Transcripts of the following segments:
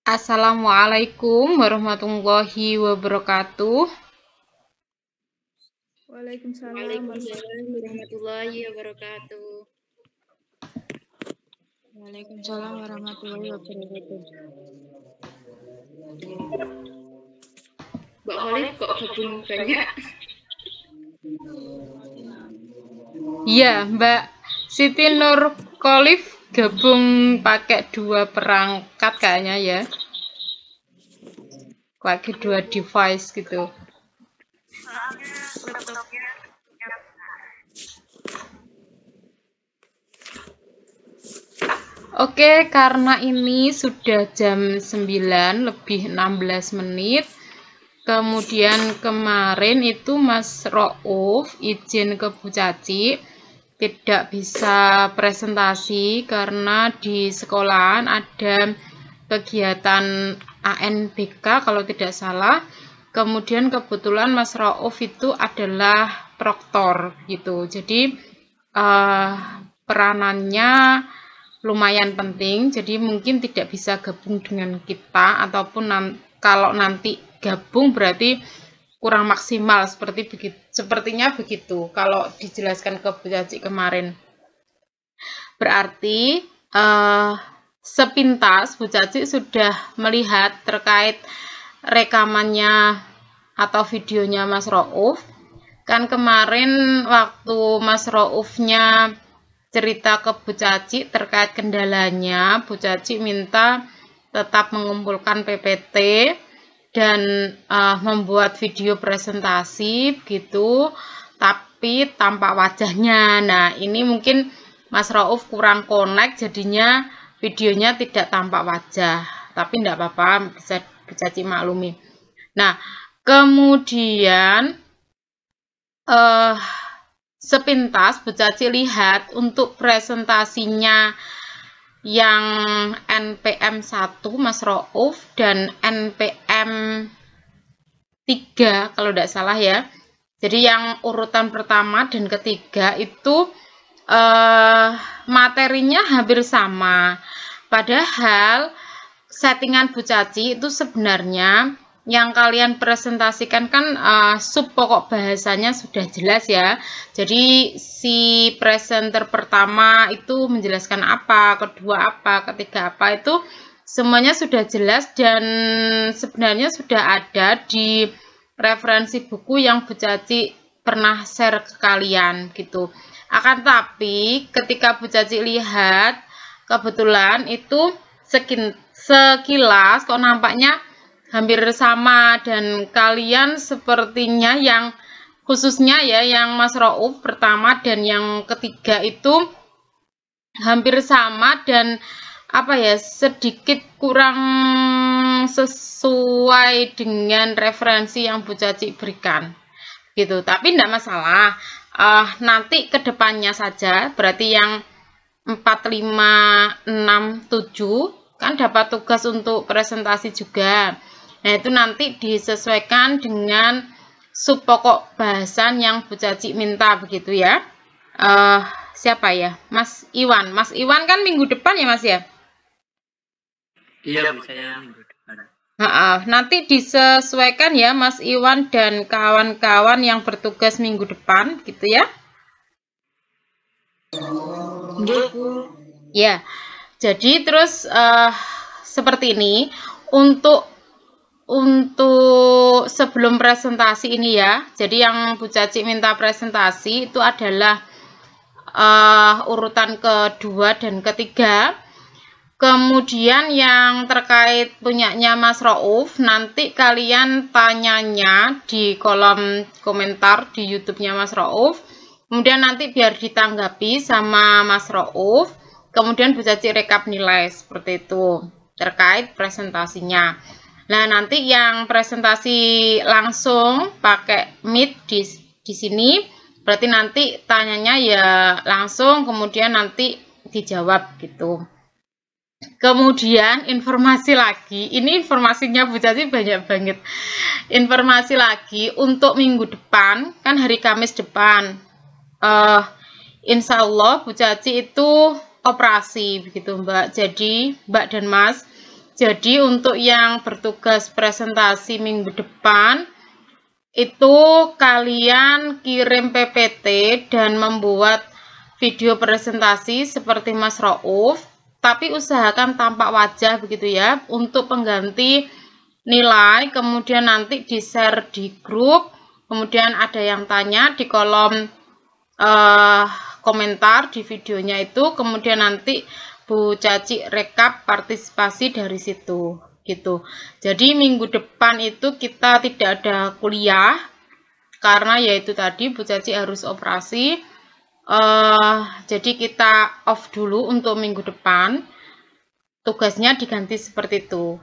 Assalamualaikum warahmatullahi wabarakatuh. Waalaikumsalam warahmatullahi wabarakatuh. Waalaikumsalam warahmatullahi wabarakatuh. Mbak Khalid kok gabung banyak? Ya, Mbak Siti Nur Khalif gabung pakai 2 perangkat kayaknya ya. Pakai 2 device gitu. Oke, karena ini sudah jam 9 lebih 16 menit. Kemudian kemarin itu Mas Rauf izin ke Bu Caci tidak bisa presentasi karena di sekolahan ada kegiatan ANBK kalau tidak salah. Kemudian kebetulan Mas Rauf itu adalah proktor gitu. Jadi peranannya lumayan penting. Jadi mungkin tidak bisa gabung dengan kita ataupun kalau nanti gabung berarti kurang maksimal sepertinya begitu kalau dijelaskan ke Bu Caci kemarin. Berarti sepintas Bu Caci sudah melihat terkait rekamannya atau videonya Mas Rauf. Kan kemarin waktu Mas Raufnya cerita ke Bu Caci terkait kendalanya, Bu Caci minta tetap mengumpulkan PPT dan membuat video presentasi gitu, tapi tampak wajahnya. Nah, ini mungkin Mas Rauf kurang connect, jadinya videonya tidak tampak wajah. Tapi tidak apa-apa, bisa Bu Caci maklumi. Nah, kemudian sepintas Bu Caci lihat untuk presentasinya yang NPM 1 Mas Rauf dan NPM 3 kalau tidak salah ya. Jadi yang urutan pertama dan ketiga itu materinya hampir sama. Padahal settingan Bu Caci itu sebenarnya yang kalian presentasikan kan sub pokok bahasanya sudah jelas ya. Jadi si presenter pertama itu menjelaskan apa, kedua apa, ketiga apa itu semuanya sudah jelas dan sebenarnya sudah ada di referensi buku yang Bu Caci pernah share ke kalian gitu. Akan tapi ketika Bu Caci lihat kebetulan itu sekilas kok nampaknya hampir sama dan kalian sepertinya yang khususnya ya yang Mas Rauf pertama dan yang ketiga itu hampir sama dan apa ya sedikit kurang sesuai dengan referensi yang Bu Caci berikan gitu. Tapi tidak masalah, nanti kedepannya saja berarti yang 4, 5, 6, 7 kan dapat tugas untuk presentasi juga. Nah, itu nanti disesuaikan dengan sub pokok bahasan yang Bu Caci minta begitu ya. Siapa ya? Mas Iwan. Mas Iwan kan minggu depan ya, Mas ya? Iya, Bu, saya minggu depan. Nanti disesuaikan ya Mas Iwan dan kawan-kawan yang bertugas minggu depan gitu ya. Ya. Jadi terus seperti ini untuk sebelum presentasi ini ya. Jadi yang Bu Caci minta presentasi itu adalah urutan kedua dan ketiga. Kemudian yang terkait punyanya Mas Rauf, nanti kalian tanyanya di kolom komentar di YouTube-nya Mas Rauf. Kemudian nanti biar ditanggapi sama Mas Rauf. Kemudian Bu Caci rekap nilai seperti itu terkait presentasinya. Nah, nanti yang presentasi langsung pakai Meet di sini, berarti nanti tanyanya ya langsung, kemudian nanti dijawab gitu. Kemudian informasi lagi, ini informasinya Bu Caci banyak banget. Informasi lagi untuk minggu depan, kan hari Kamis depan, insya Allah Bu Caci itu operasi begitu Mbak. Jadi Mbak dan Mas, Jadi untuk yang bertugas presentasi minggu depan, itu kalian kirim PPT dan membuat video presentasi seperti Mas Rauf, tapi usahakan tampak wajah begitu ya, untuk pengganti nilai, kemudian nanti di-share di grup, kemudian ada yang tanya di kolom komentar di videonya itu, kemudian nanti Bu Caci rekap partisipasi dari situ gitu. Jadi minggu depan itu kita tidak ada kuliah karena yaitu tadi Bu Caci harus operasi. Jadi kita off dulu untuk minggu depan. Tugasnya diganti seperti itu.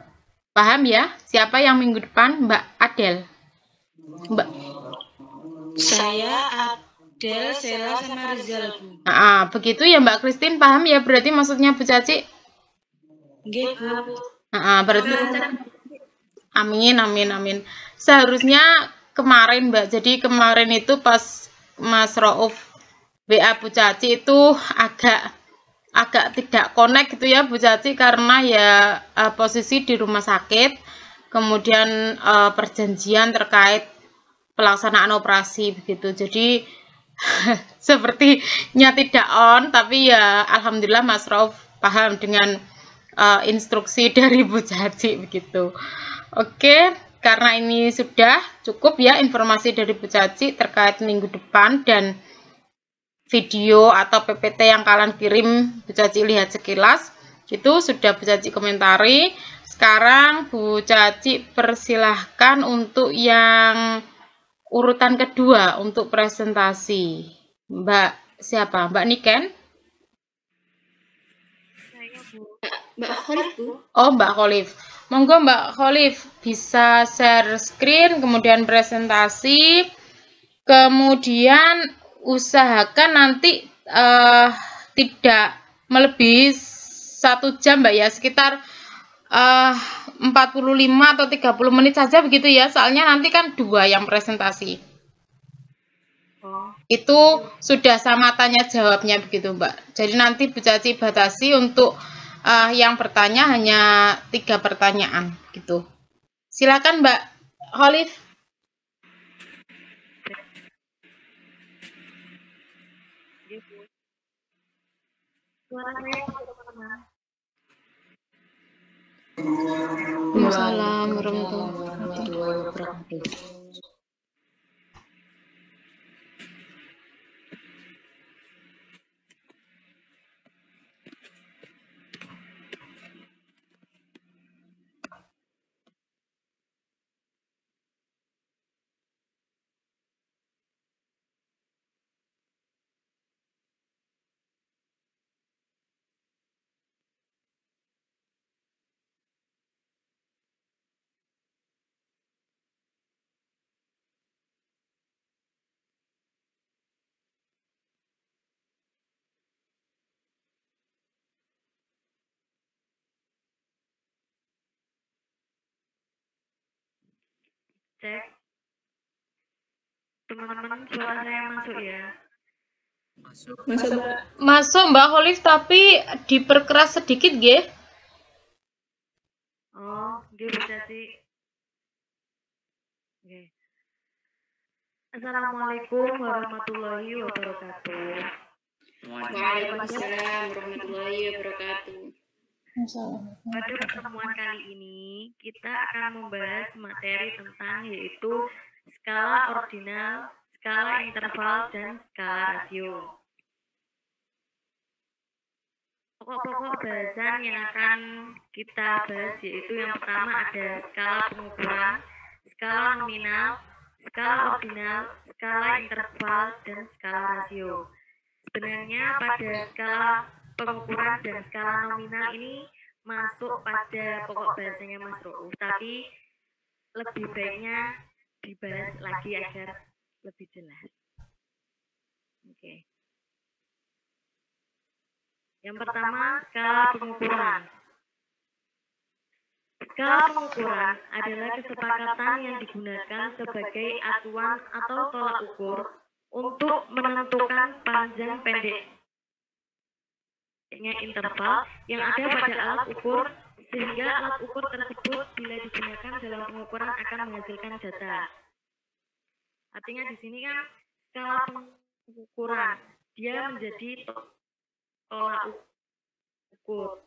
Paham ya? Siapa yang minggu depan? Mbak Adel. Mbak. Saya Adel, Sela, sama Rizal, Bu. Begitu ya Mbak Christine, paham ya berarti maksudnya Bu Caci? Nggih, Bu. Berarti amin. Seharusnya kemarin Mbak, jadi kemarin itu pas Mas Rauf WA Bu Caci itu agak tidak connect gitu ya Bu Caci, karena ya posisi di rumah sakit, kemudian perjanjian terkait pelaksanaan operasi begitu. Jadi sepertinya tidak on, tapi ya alhamdulillah Mas Rauf paham dengan instruksi dari Bu Caci begitu. Oke, karena ini sudah cukup ya informasi dari Bu Caci terkait minggu depan, dan video atau PPT yang kalian kirim Bu Caci lihat sekilas itu sudah Bu Caci komentari. Sekarang Bu Caci persilahkan untuk yang urutan kedua untuk presentasi. Mbak siapa? Mbak Niken? Saya, Bu. Mbak Khalif, Bu. Oh, Mbak Khalif. Monggo Mbak Khalif bisa share screen, kemudian presentasi, kemudian usahakan nanti tidak melebihi 1 jam Mbak ya, sekitar 45 atau 30 menit saja begitu ya, soalnya nanti kan 2 yang presentasi. Itu sudah sama tanya jawabnya begitu Mbak. Jadi nanti Bu Caci batasi untuk yang bertanya hanya 3 pertanyaan gitu. Silakan Mbak Khalif. Waalaikumsalam warahmatullahi wabarakatuh. Cek. Teman-teman, suara saya masuk ya? Masuk Mbak Khalif, tapi diperkeras sedikit nggih. Oh, nggih Bu Caci. Nggih. Assalamualaikum warahmatullahi wabarakatuh. Waalaikumsalam warahmatullahi wabarakatuh. Pada pertemuan kali ini, kita akan membahas materi tentang yaitu skala ordinal, skala interval, dan skala rasio. Pokok-pokok bahasan yang akan kita bahas yaitu yang pertama ada skala pengukuran, skala nominal, skala ordinal, skala interval, dan skala rasio. Sebenarnya pada skala pengukuran dan skala nominal ini masuk pada pokok bahasanya Mas Rauf, tapi lebih baiknya dibahas lagi agar lebih jelas. Oke. Yang pertama, skala pengukuran. Skala pengukuran adalah kesepakatan yang digunakan sebagai acuan atau tolak ukur untuk menentukan panjang pendeknya interval yang ada pada alat ukur sehingga alat ukur tersebut bila digunakan dalam pengukuran akan menghasilkan data. Artinya di sini kan skala pengukuran, dia menjadi tolak ukur.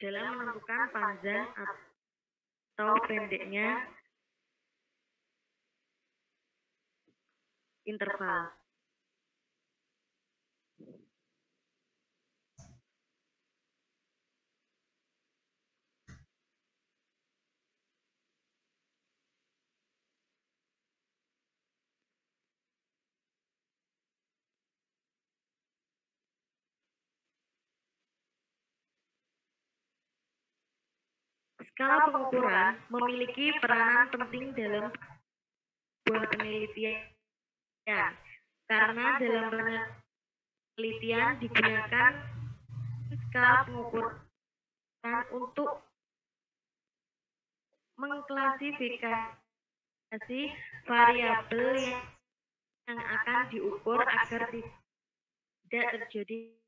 Dalam menentukan panjang atau pendeknya interval. Skala pengukuran memiliki peranan penting dalam sebuah penelitian, karena dalam penelitian digunakan skala pengukuran untuk mengklasifikasi variabel yang akan diukur agar tidak terjadi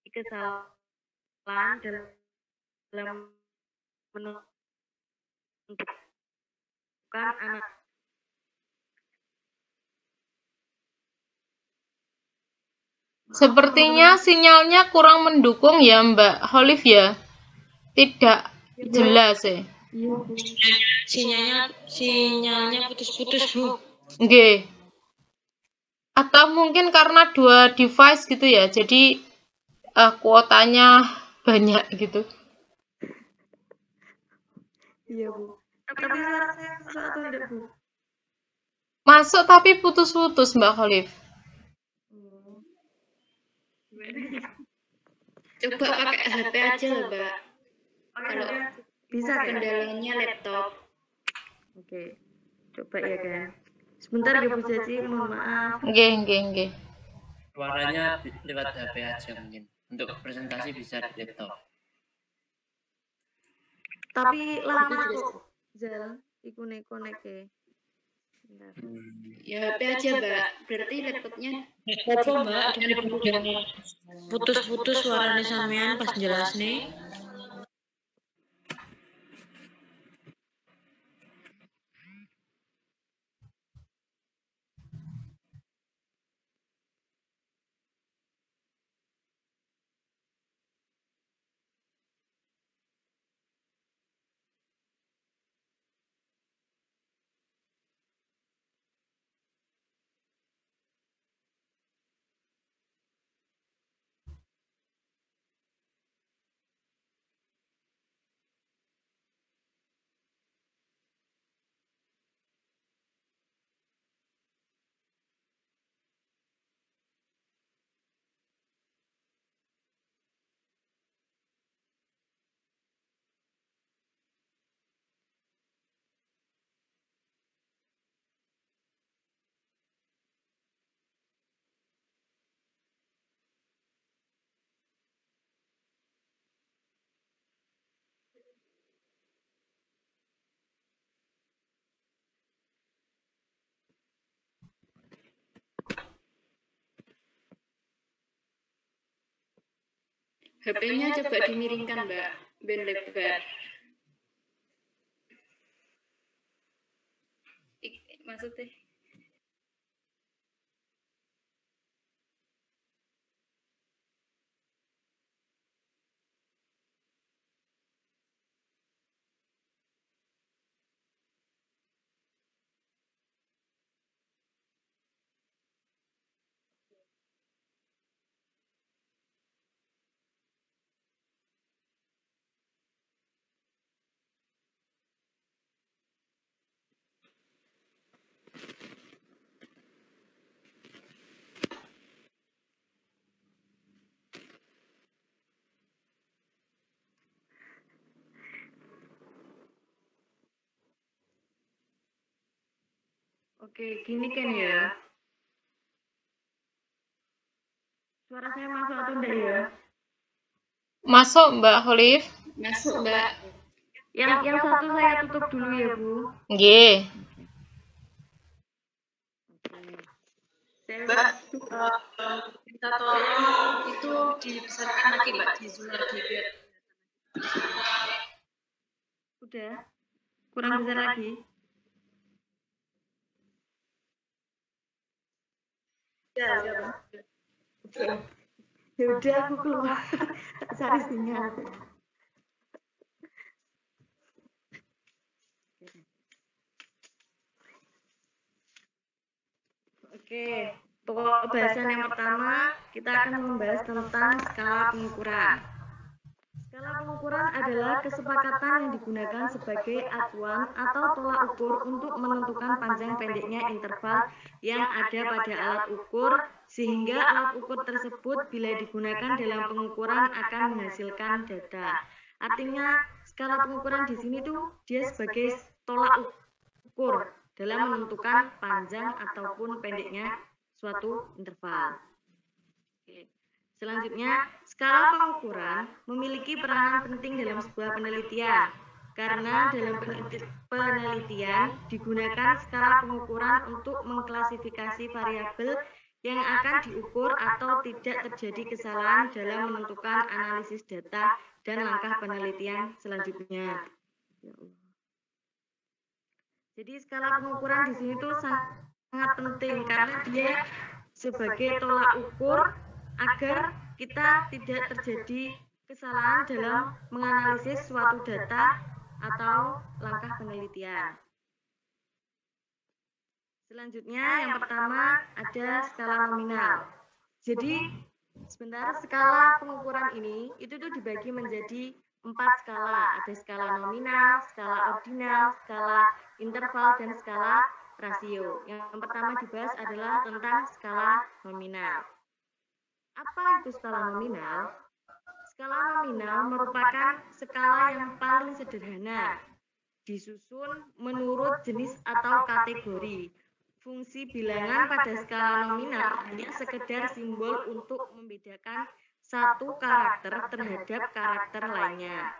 kesalahan dalam menentukan anak. Sepertinya sinyalnya kurang mendukung ya Mbak Olive ya. Tidak jelas ya. Sinyalnya putus-putus, Bu. Nggih. Atau mungkin karena dua device gitu ya. Jadi kuotanya banyak gitu. Iya, Bu. Tapi suara saya masuk atau tidak, Bu? Masuk tapi putus-putus Mbak Olive. Coba pakai HP aja loh, Mbak. Kalau Bisa kan? kendalanya laptop. Oke. Coba ya kan. Sebentar ya Bu Caci, mohon maaf. Nggih. Suaranya lewat HP aja mungkin. Untuk presentasi bisa di laptop. Tapi lama kok. Zal, iku nek-nek ya. Bentar. Ya HP aja, Mbak. Berarti laptopnya Apa Mbak daripada putus-putus suaranya sampean pas jelas nih. HP-nya coba dimiringkan, Mbak. Ben lebar. Maksudnya Oke, gini kan ya. Suara saya masuk atau enggak ya? Masuk Mbak Olive? masuk, Mbak. Yang satu saya tutup dulu ya, Bu. Nggih. Minta tolong itu dibesarkan lagi Mbak, di zoom lagi biar Udah? Kurang besar lagi? ya Mbak. Oke. Ya udah aku keluar. Tak cari sinyal. Oke, pokok bahasan yang pertama kita akan membahas tentang skala pengukuran. Skala pengukuran adalah kesepakatan yang digunakan sebagai acuan atau tolak ukur untuk menentukan panjang pendeknya interval yang ada pada alat ukur, sehingga alat ukur tersebut bila digunakan dalam pengukuran akan menghasilkan data. Artinya, skala pengukuran di sini tuh dia sebagai tolak ukur dalam menentukan panjang ataupun pendeknya suatu interval. Oke. Selanjutnya, skala pengukuran memiliki peranan penting dalam sebuah penelitian, karena dalam penelitian digunakan skala pengukuran untuk mengklasifikasi variabel yang akan diukur atau tidak terjadi kesalahan dalam menentukan analisis data dan langkah penelitian selanjutnya. Ya Allah. Jadi skala pengukuran di sini tuh sangat penting karena dia sebagai tolak ukur agar kita tidak terjadi kesalahan dalam menganalisis suatu data atau langkah penelitian. Selanjutnya yang pertama ada skala nominal. Jadi sebentar, skala pengukuran ini itu tuh dibagi menjadi 4 skala. Ada skala nominal, skala ordinal, skala interval, dan skala rasio. Yang pertama dibahas adalah tentang skala nominal. Apa itu skala nominal? Skala nominal merupakan skala yang paling sederhana, disusun menurut jenis atau kategori. Fungsi bilangan pada skala nominal hanya sekedar simbol untuk membedakan satu karakter terhadap karakter lainnya.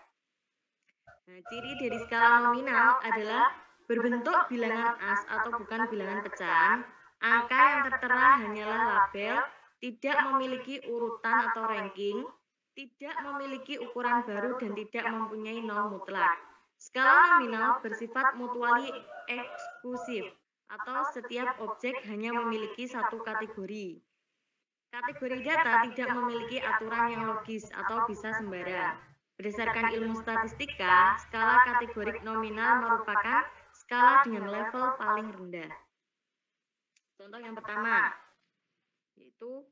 Nah, ciri dari skala nominal adalah berbentuk bilangan as atau bukan bilangan pecahan. Angka yang tertera hanyalah label, tidak memiliki urutan atau ranking, tidak memiliki ukuran baru, dan tidak mempunyai nol mutlak. Skala nominal bersifat mutually eksklusif, atau setiap objek hanya memiliki satu kategori. Kategori data tidak memiliki aturan yang logis atau bisa sembarang. Berdasarkan ilmu statistika, skala kategorik nominal merupakan skala dengan level paling rendah. Contoh yang pertama, yaitu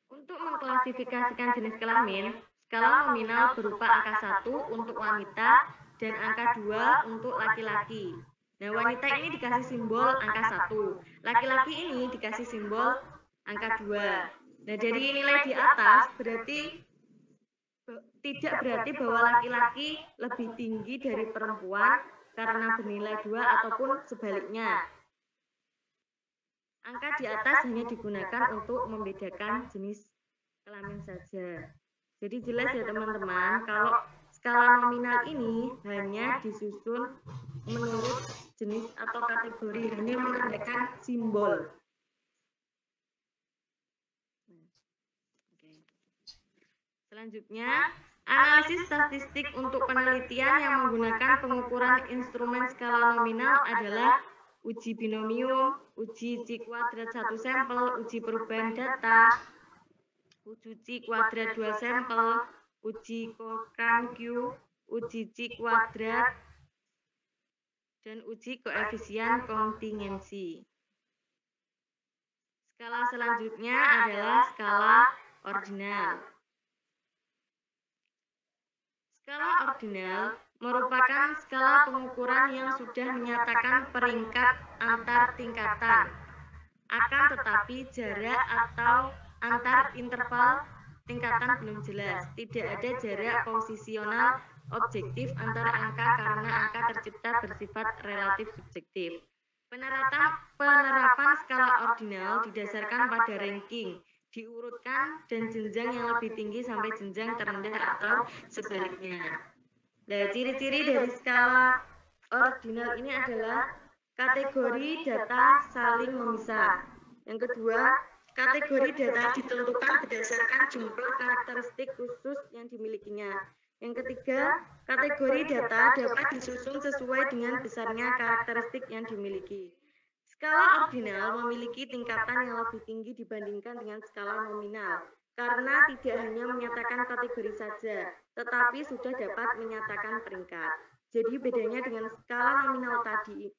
untuk mengklasifikasikan jenis kelamin, skala nominal berupa angka 1 untuk wanita dan angka 2 untuk laki-laki. Nah, wanita ini dikasih simbol angka 1, laki-laki ini dikasih simbol angka 2. Nah, dari nilai di atas tidak berarti bahwa laki-laki lebih tinggi dari perempuan karena bernilai 2 ataupun sebaliknya. Angka di atas hanya digunakan untuk membedakan jenis kelamin saja. Jadi jelas ya teman-teman, kalau skala nominal ini hanya disusun menurut jenis atau kategori, hanya menandakan simbol. Selanjutnya, analisis statistik untuk penelitian yang menggunakan pengukuran instrumen skala nominal adalah uji binomium, uji C kuadrat 1 sampel, uji perubahan data, uji C kuadrat 2 sampel, uji Cochrane Q, uji C kuadrat, dan uji koefisien kontingensi. Skala selanjutnya adalah skala ordinal. Skala ordinal merupakan skala pengukuran yang sudah menyatakan peringkat antar tingkatan. Akan tetapi jarak atau antar interval tingkatan belum jelas. Tidak ada jarak posisional objektif antara angka karena angka tercipta bersifat relatif subjektif. Penerapan skala ordinal didasarkan pada ranking, diurutkan, dan jenjang yang lebih tinggi sampai jenjang terendah atau sebaliknya. Nah, ciri-ciri dari skala ordinal ini adalah kategori data saling memisah. Yang kedua, kategori data ditentukan berdasarkan jumlah karakteristik khusus yang dimilikinya. Yang ketiga, kategori data dapat disusun sesuai dengan besarnya karakteristik yang dimiliki. Skala ordinal memiliki tingkatan yang lebih tinggi dibandingkan dengan skala nominal, karena tidak hanya menyatakan kategori saja, tetapi sudah dapat menyatakan peringkat. Jadi bedanya dengan skala nominal tadi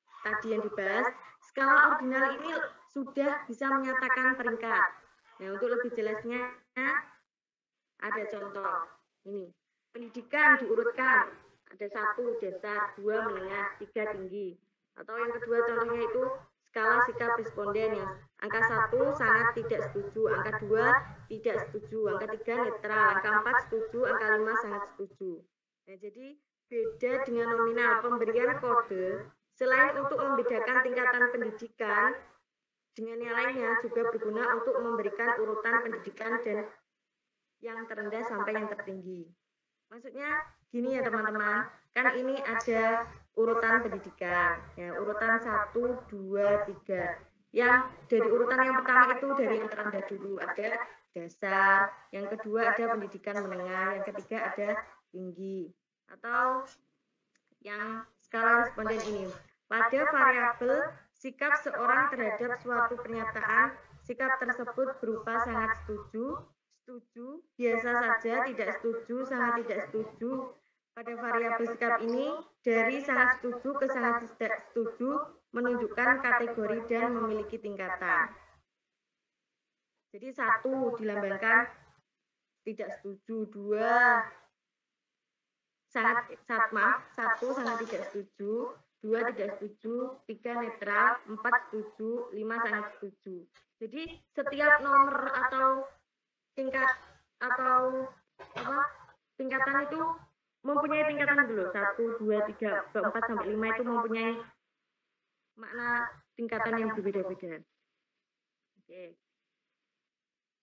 yang dibahas, skala ordinal ini sudah bisa menyatakan peringkat. Nah, untuk lebih jelasnya ada contoh. Ini, pendidikan diurutkan. Ada 1 dasar, 2 menengah, 3 tinggi. Atau yang kedua contohnya itu skala sikap responden yang angka 1 sangat tidak setuju, angka 2 tidak setuju, angka 3 netral, angka 4 setuju, angka 5 sangat setuju. Nah, jadi beda dengan nominal. Pemberian kode selain untuk membedakan tingkatan pendidikan dengan yang lainnya juga berguna untuk memberikan urutan pendidikan dan yang terendah sampai yang tertinggi. Maksudnya gini ya teman-teman, kan ini ada urutan pendidikan, ya, urutan 1, 2, 3. Yang dari urutan yang pertama itu dari yang terendah dulu, ada dasar, yang kedua ada pendidikan menengah, yang ketiga ada tinggi. Atau yang skala responden ini, pada variabel sikap seorang terhadap suatu pernyataan, sikap tersebut berupa sangat setuju, setuju, biasa saja, tidak setuju, sangat tidak setuju. Pada variabel sikap ini, dari sangat setuju ke sangat tidak setuju menunjukkan kategori dan memiliki tingkatan. Jadi 1 dilambangkan tidak setuju, 2 sangat tidak setuju, 2 tidak setuju, 3 netral, 4 setuju, 5 sangat setuju. Jadi setiap nomor atau tingkat atau tingkatan itu mempunyai tingkatan dulu, 1, 2, 3, 4 sampai 5 itu mempunyai makna tingkatan yang berbeda-beda. Oke.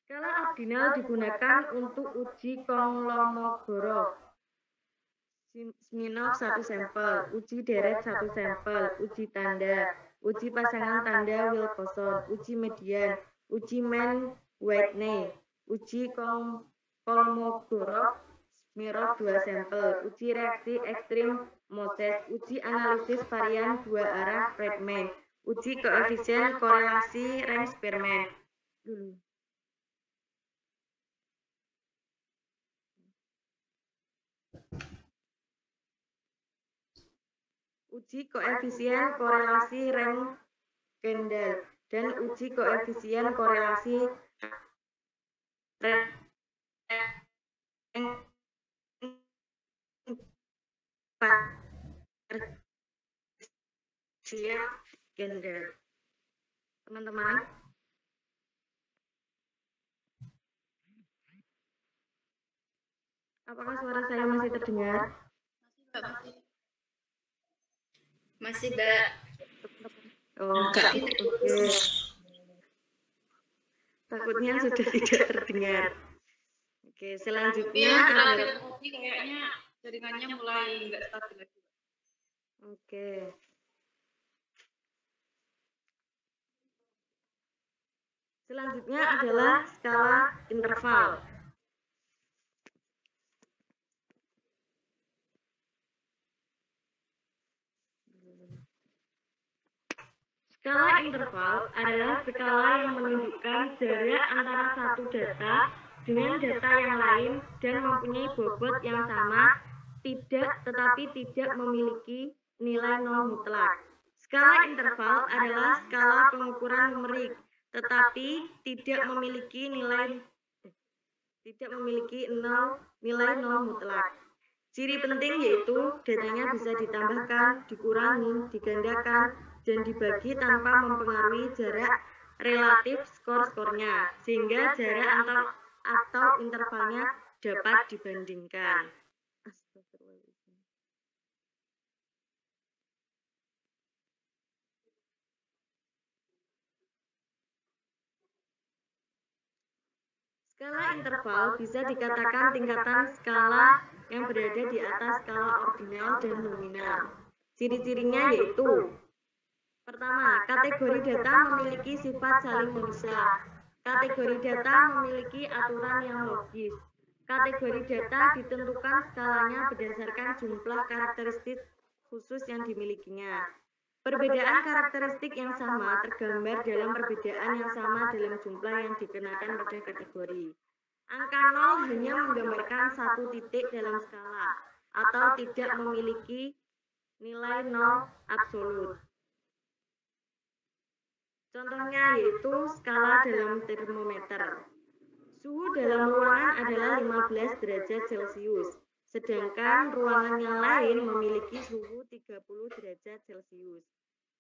Skala ordinal digunakan untuk uji Kolmogorov. Smirnov 1 sampel, uji deret 1 sampel, uji tanda, uji pasangan tanda Wilcoxon, uji median, uji Mann-Whitney, uji Kolmogorov Smirnov 2 sampel, uji reaksi ekstrim Moses, uji analisis varian 2 arah Friedman, uji koefisien korelasi Rem-Spearman. Uji koefisien korelasi Rem-Kendall dan uji koefisien korelasi Kendall. Teman-teman, apakah suara saya masih terdengar? Masih, Mbak. Oh, oke. Takutnya sudah tidak terdengar. Oke, selanjutnya ada kayaknya jaringannya mulai nggak stabil lagi. Oke. Selanjutnya adalah skala interval. Skala interval adalah skala yang menunjukkan jarak antara satu data dengan data yang lain dan mempunyai bobot yang sama, tetapi tidak memiliki nilai nol mutlak. Skala interval adalah skala pengukuran numerik, tetapi tidak memiliki nilai nol mutlak. Ciri penting yaitu datanya bisa ditambahkan, dikurangi, digandakan, dan dibagi tanpa mempengaruhi jarak relatif skor-skornya, sehingga jarak atau intervalnya dapat dibandingkan. Skala interval bisa dikatakan tingkatan skala yang berada di atas skala ordinal dan nominal. Ciri-cirinya yaitu Pertama, kategori data memiliki sifat saling memisah. Kategori data memiliki aturan yang logis. Kategori data ditentukan skalanya berdasarkan jumlah karakteristik khusus yang dimilikinya. Perbedaan karakteristik yang sama tergambar dalam perbedaan yang sama dalam jumlah yang dikenakan pada kategori. Angka 0 hanya menggambarkan satu titik dalam skala atau tidak memiliki nilai 0 absolut. Contohnya yaitu skala dalam termometer. Suhu dalam ruangan adalah 15 derajat Celcius, sedangkan ruangan yang lain memiliki suhu 30 derajat Celcius.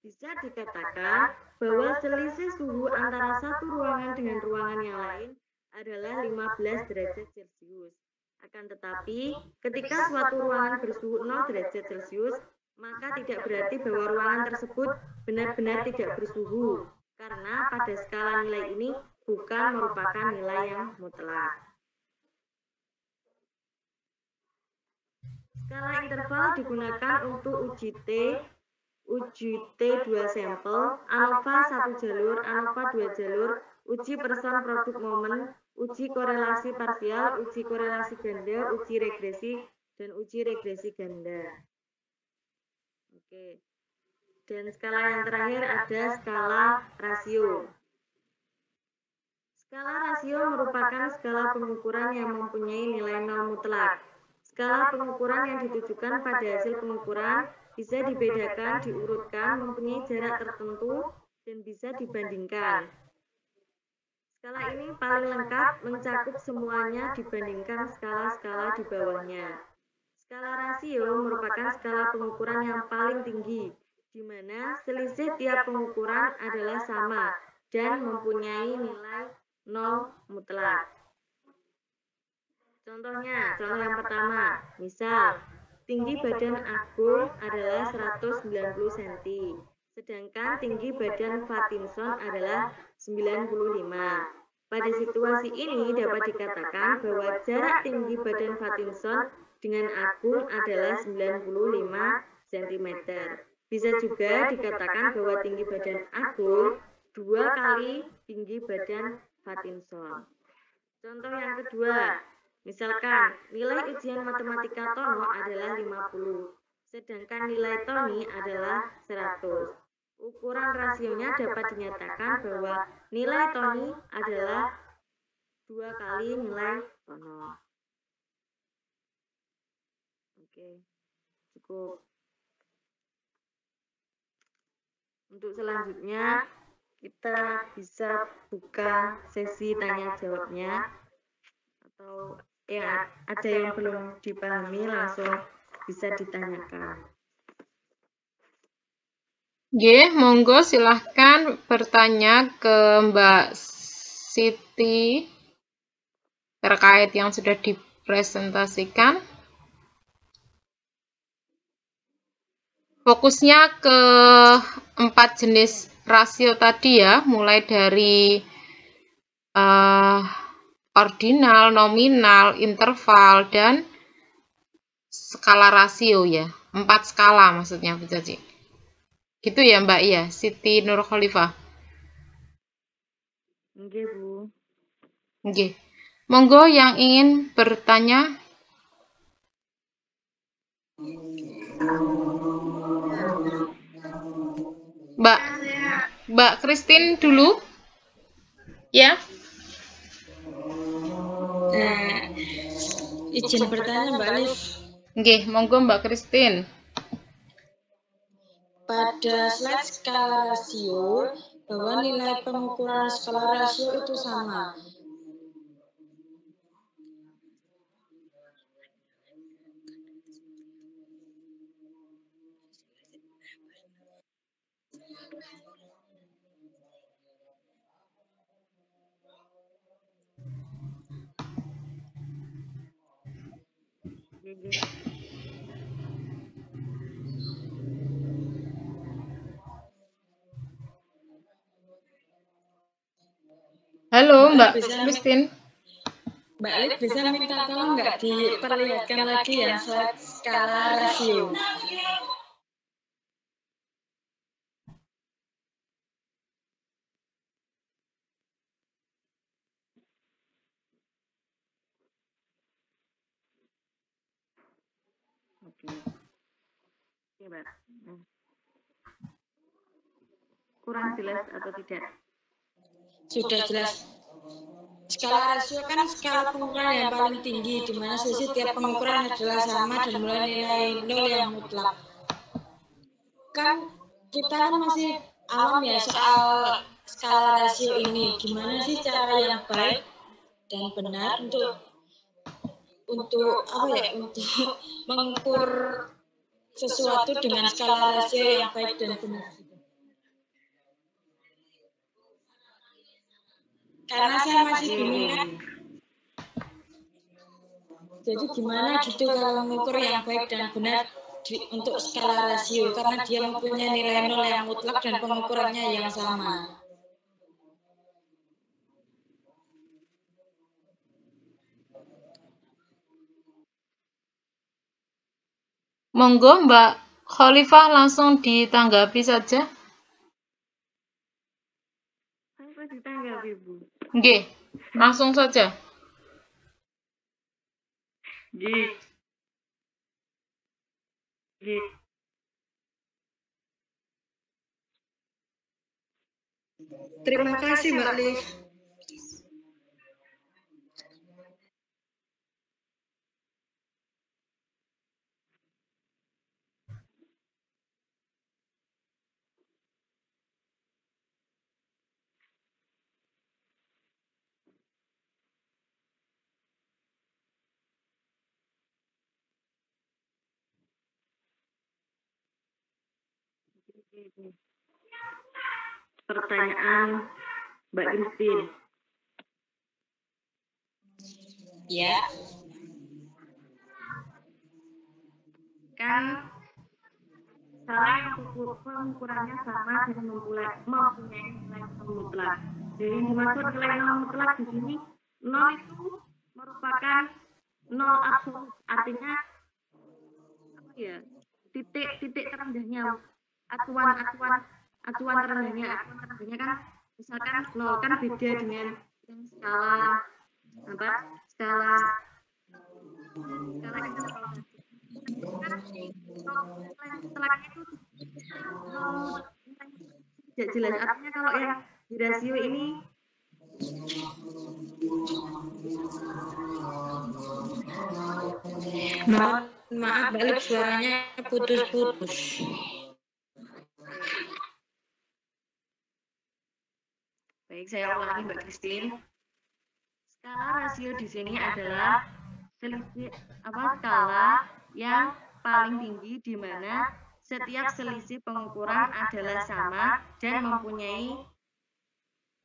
Bisa dikatakan bahwa selisih suhu antara satu ruangan dengan ruangan yang lain adalah 15 derajat Celcius. Akan tetapi, ketika suatu ruangan bersuhu 0 derajat Celcius, maka tidak berarti bahwa ruangan tersebut benar-benar tidak bersuhu, karena pada skala nilai ini bukan merupakan nilai yang mutlak. Skala interval digunakan untuk uji T2 sampel, ANOVA 1 jalur, ANOVA 2 jalur, uji person produk momen, uji korelasi parsial, uji korelasi ganda, uji regresi, dan uji regresi ganda. Oke. Dan skala yang terakhir ada skala rasio. Skala rasio merupakan skala pengukuran yang mempunyai nilai 0 mutlak. Skala pengukuran yang ditujukan pada hasil pengukuran bisa dibedakan, diurutkan, mempunyai jarak tertentu, dan bisa dibandingkan. Skala ini paling lengkap, mencakup semuanya dibandingkan skala-skala di bawahnya. Skala rasio merupakan skala pengukuran yang paling tinggi, di mana selisih tiap pengukuran adalah sama dan mempunyai nilai 0 mutlak. Contohnya, contoh yang pertama, misal tinggi badan Agung adalah 190 cm, sedangkan tinggi badan Fatinson adalah 95. Pada situasi ini dapat dikatakan bahwa jarak tinggi badan Fatinson dengan Agung adalah 95 cm. Bisa juga dikatakan bahwa tinggi badan Agung 2 kali tinggi badan Fatinson. Contoh yang kedua, misalkan nilai ujian matematika Tono adalah 50, sedangkan nilai Tony adalah 100. Ukuran rasionya dapat dinyatakan bahwa nilai Tony adalah 2 kali nilai Tono. Oke, cukup. Untuk selanjutnya, kita bisa buka sesi tanya jawabnya, atau ya ada yang belum dipahami langsung bisa ditanyakan. Oke, monggo silahkan bertanya ke Mbak Siti terkait yang sudah dipresentasikan. Fokusnya ke 4 jenis rasio tadi ya, mulai dari ordinal, nominal, interval, dan skala rasio ya. 4 skala maksudnya Bu Caci. Gitu ya Mbak ya, Siti Nur Khalifah. Oke Bu. Oke. Monggo yang ingin bertanya. Mbak Christine dulu. Ya. Izin bertanya Mbak Alif. Oke, monggo Mbak Christine. Pada slide skala rasio, bahwa nilai pengukuran skala rasio itu sama. Halo Mbak Christine. Mbak Alif bisa minta tolong nggak diperlihatkan lagi yang slide skala rasio? Oke, Mbak. Kurang jelas atau tidak? Sudah jelas. Skala rasio kan skala pengukuran yang paling tinggi, di mana selisih tiap pengukuran adalah sama dan mulai nilai 0 yang mutlak. Kan kita kan masih awam ya soal skala rasio ini. Gimana sih cara yang baik dan benar untuk mengukur sesuatu dengan skala rasio yang baik dan benar? Karena saya masih bingung kan. Jadi gimana gitu kalau mengukur yang baik dan benar untuk skala rasio, karena dia mempunyai nilai 0 yang mutlak dan pengukurannya yang sama. Monggo Mbak Khalifah langsung ditanggapi saja. Apa ditanggapi, Bu? Nggih, langsung saja. Nggih. Terima kasih Mbak Liv. Pertanyaan Mbak Christine. Ya. Kan salah yang pengukurannya sama dan mempunyai nilai mutlak. Jadi yang dimaksud nilai mutlak di sini 0 itu merupakan 0 absolut, artinya apa ya? Titik terendahnya acuan terendahnya kan misalkan 0 kan beda dengan skala interval. Setelah itu tidak jelas, artinya kalau yang di rasio ini maaf balik suaranya putus-putus. Baik, saya ulangi Mbak Christine. Skala rasio di sini adalah skala yang paling tinggi di mana setiap selisih pengukuran adalah sama dan mempunyai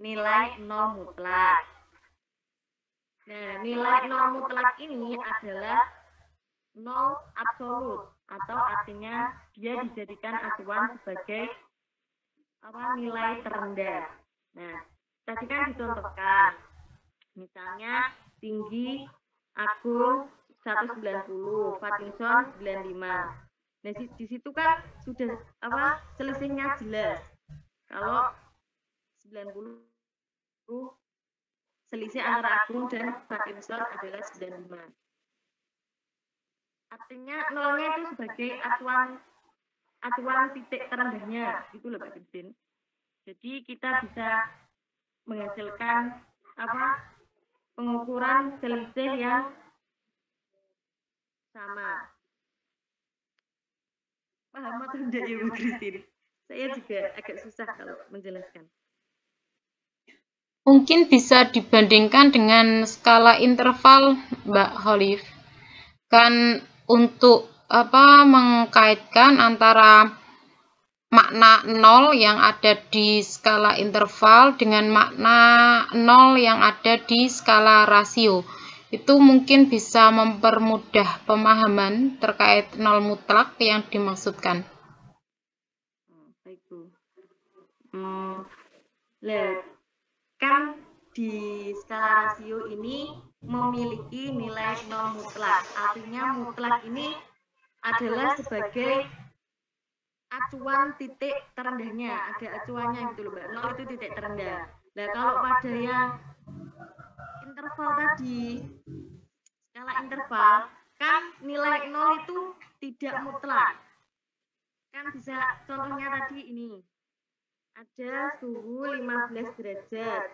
nilai 0 mutlak. Nah, nilai 0 mutlak ini adalah 0 absolut, atau artinya dia dijadikan acuan sebagai nilai terendah. Nah, tadi kan dicontohkan, misalnya tinggi Agung 190, Pattinson 95. Nah, di situ kan sudah selisihnya jelas. Kalau 90 selisih antara Agung dan Pattinson adalah 95. Artinya nolnya itu sebagai acuan titik terendahnya, gitu loh Mbak Christine. Jadi kita bisa menghasilkan pengukuran selisih yang sama. Paham atau tidak ya Bu Christine? Saya juga agak susah kalau menjelaskan. Mungkin bisa dibandingkan dengan skala interval, Mbak Khalif. Kan untuk mengkaitkan antara makna 0 yang ada di skala interval dengan makna 0 yang ada di skala rasio. Itu mungkin bisa mempermudah pemahaman terkait 0 mutlak yang dimaksudkan. Baik Bu. Kan di skala rasio ini memiliki nilai 0 mutlak. Artinya mutlak ini adalah sebagai acuan titik terendahnya, ada acuannya gitu loh Mbak. 0 itu titik terendah. Nah, kalau pada yang interval tadi, skala interval, kan nilai 0 itu tidak mutlak. Kan bisa contohnya tadi ini. Ada suhu 15 derajat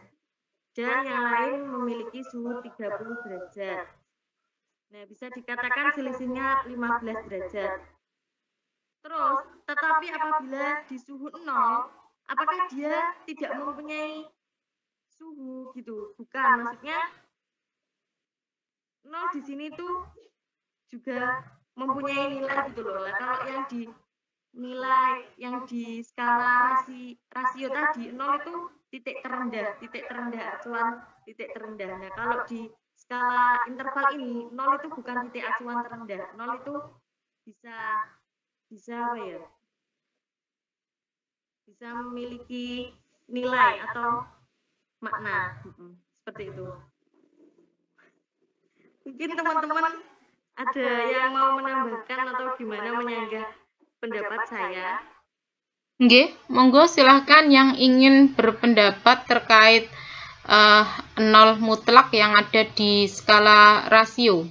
dan yang lain memiliki suhu 30 derajat. Nah, bisa dikatakan selisihnya 15 derajat. Terus, tetapi apabila di suhu 0, apakah dia tidak mempunyai suhu gitu? Bukan, maksudnya 0 di sini tuh juga mempunyai nilai gitu loh. Nah, kalau yang di nilai yang di skala rasio tadi 0 itu titik terendah acuan titik terendah. Nah, kalau di skala interval ini 0 itu bukan titik acuan terendah. 0 itu bisa apa ya? Bisa memiliki nilai atau makna. Seperti itu. Mungkin teman-teman ada yang mau menambahkan atau gimana menyanggah pendapat saya? Nggih, monggo silahkan yang ingin berpendapat terkait 0 mutlak yang ada di skala rasio.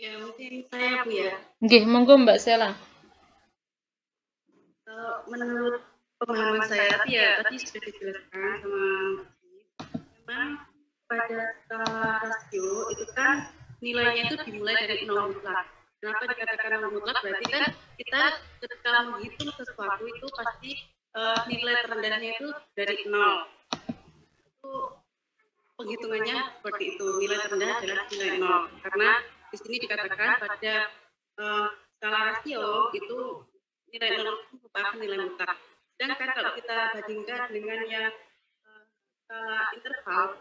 Ya, mungkin saya Bu ya. Nggih, monggo Mbak Sela. Kalau menurut pemahaman saya, tapi ya tadi sudah dijelaskan sama memang pada skala rasio itu kan nilainya itu dimulai dari 0 mutlak. Kenapa dikatakan 0 mutlak? Berarti kan kita ketika menghitung sesuatu itu pasti nilai terendahnya itu dari 0. Itu penghitungannya seperti itu. Nilai terendah adalah nilai 0. Karena di sini dikatakan pada skala rasio itu nilai 0 merupakan nilai mutlak. Sedangkan kalau kita bandingkan dengan yang skala interval,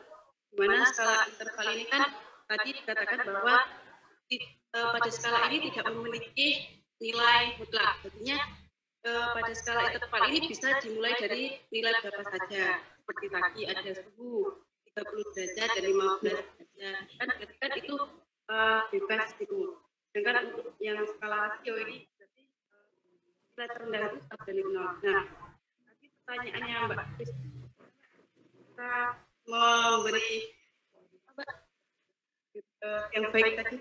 di mana skala interval ini kan tadi dikatakan bahwa pada skala ini tidak memiliki nilai mutlak. Artinya pada skala interval ini bisa dimulai dari nilai berapa saja. Seperti tadi ada suhu 30 derajat dan 15 derajat. Kan itu bebas gitu. Sedangkan untuk yang skala rasio ini berarti nilai terendah itu dari 0. Nah, tadi pertanyaannya Mbak Kris, kita memberi apa yang baik tadi?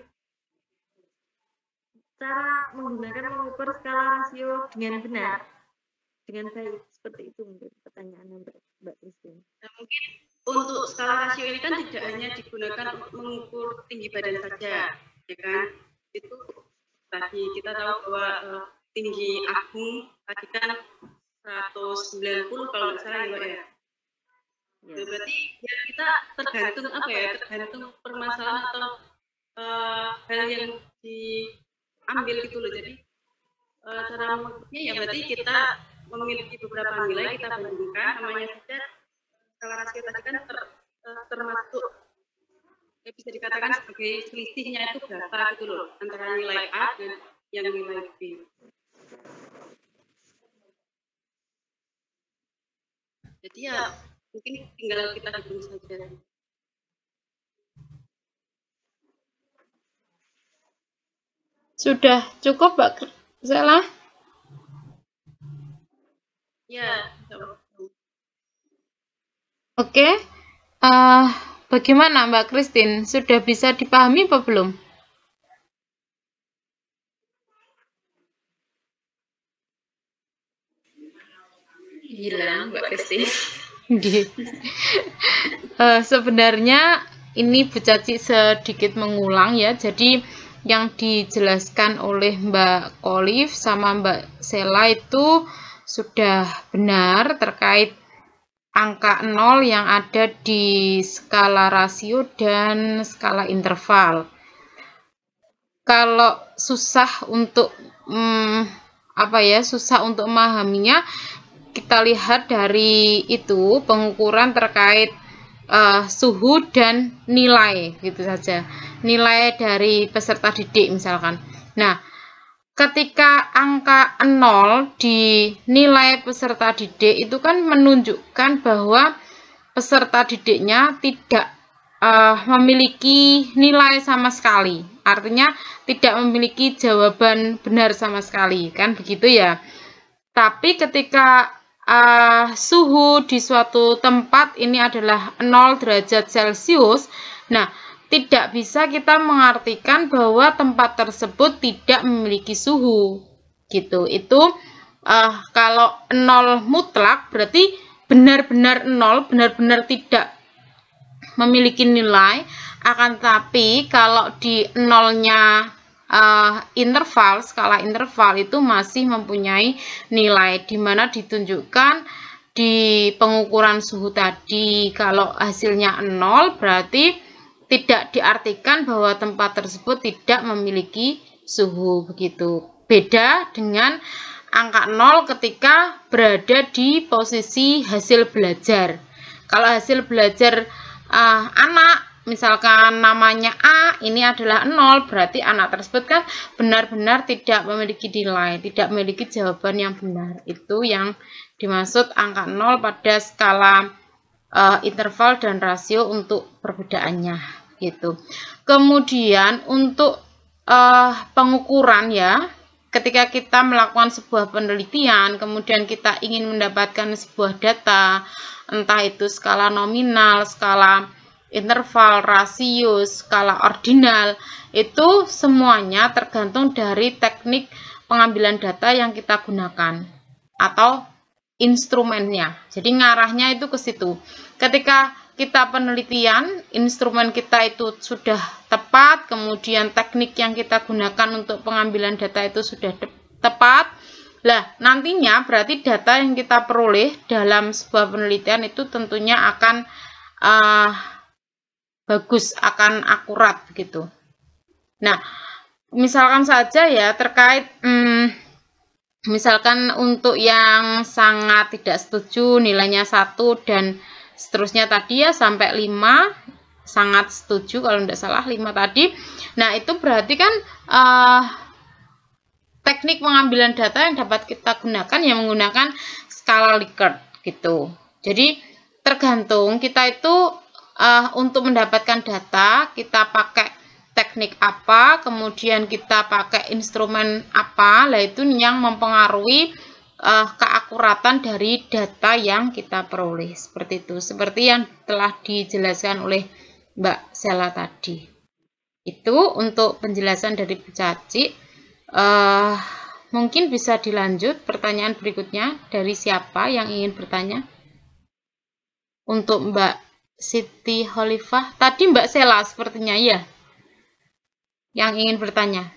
Cara menggunakan mengukur skala rasio dengan benar, dengan baik, seperti itu mungkin pertanyaannya Mbak Christine. Nah, mungkin untuk skala rasio ini kan tidak hanya digunakan untuk mengukur tinggi badan saja, ya kan? Itu tadi kita tahu bahwa tinggi Agung tadi kan 190 kalau nggak salah ya Mbak ya. Ya. Berarti ya kita tergantung apa ya? Tergantung permasalahan atau hal yang diambil gitu loh. Jadi cara mengukurnya ya berarti kita memiliki beberapa nilai kita bandingkan, namanya saja skala rasio tadi kan termasuk ya bisa dikatakan sebagai selisihnya itu berapa gitu loh antara nilai A dan yang nilai B. Jadi ya mungkin tinggal kita hitung saja. Sudah cukup Mbak Sela? Ya. Oke. Bagaimana Mbak Christine? Sudah bisa dipahami apa belum? Hilang Mbak Christine. Sebenarnya ini Bu Caci sedikit mengulang ya. Jadi yang dijelaskan oleh Mbak Olive sama Mbak Sela itu sudah benar terkait angka 0 yang ada di skala rasio dan skala interval. Kalau susah untuk susah untuk memahaminya, kita lihat dari itu pengukuran terkait suhu dan nilai gitu saja. Nilai dari peserta didik misalkan. Nah, ketika angka 0 di nilai peserta didik itu kan menunjukkan bahwa peserta didiknya tidak memiliki nilai sama sekali. Artinya tidak memiliki jawaban benar sama sekali, kan begitu ya. Tapi ketika suhu di suatu tempat ini adalah 0 derajat Celcius, nah tidak bisa kita mengartikan bahwa tempat tersebut tidak memiliki suhu gitu. Itu kalau nol mutlak berarti benar-benar nol, benar-benar tidak memiliki nilai. Akan tetapi kalau di nolnya interval, skala interval itu masih mempunyai nilai, di mana ditunjukkan di pengukuran suhu tadi. Kalau hasilnya 0 berarti tidak diartikan bahwa tempat tersebut tidak memiliki suhu, begitu. Beda dengan angka 0 ketika berada di posisi hasil belajar. Kalau hasil belajar anak, misalkan namanya A, ini adalah 0, berarti anak tersebut kan benar-benar tidak memiliki nilai, tidak memiliki jawaban yang benar. Itu yang dimaksud angka 0 pada skala interval dan rasio untuk perbedaannya gitu. Kemudian untuk pengukuran ya, ketika kita melakukan sebuah penelitian, kemudian kita ingin mendapatkan sebuah data, entah itu skala nominal, skala interval, rasio, skala ordinal, itu semuanya tergantung dari teknik pengambilan data yang kita gunakan atau instrumennya. Jadi ngarahnya itu ke situ. Ketika kita penelitian, instrumen kita itu sudah tepat, kemudian teknik yang kita gunakan untuk pengambilan data itu sudah tepat. Lah, nantinya berarti data yang kita peroleh dalam sebuah penelitian itu tentunya akan bagus, akan akurat gitu. Nah, misalkan saja ya terkait misalkan untuk yang sangat tidak setuju nilainya 1 dan seterusnya tadi ya sampai 5, sangat setuju kalau tidak salah 5 tadi. Nah, itu berarti kan teknik pengambilan data yang dapat kita gunakan yang menggunakan skala Likert gitu. Jadi tergantung kita itu untuk mendapatkan data kita pakai teknik apa, kemudian kita pakai instrumen apa, lah itu yang mempengaruhi keakuratan dari data yang kita peroleh. Seperti itu, seperti yang telah dijelaskan oleh Mbak Sela tadi. Itu untuk penjelasan dari Bu Caci. Mungkin bisa dilanjut pertanyaan berikutnya dari siapa yang ingin bertanya? Untuk Mbak Siti Khalifah, tadi Mbak Sela sepertinya ya yang ingin bertanya.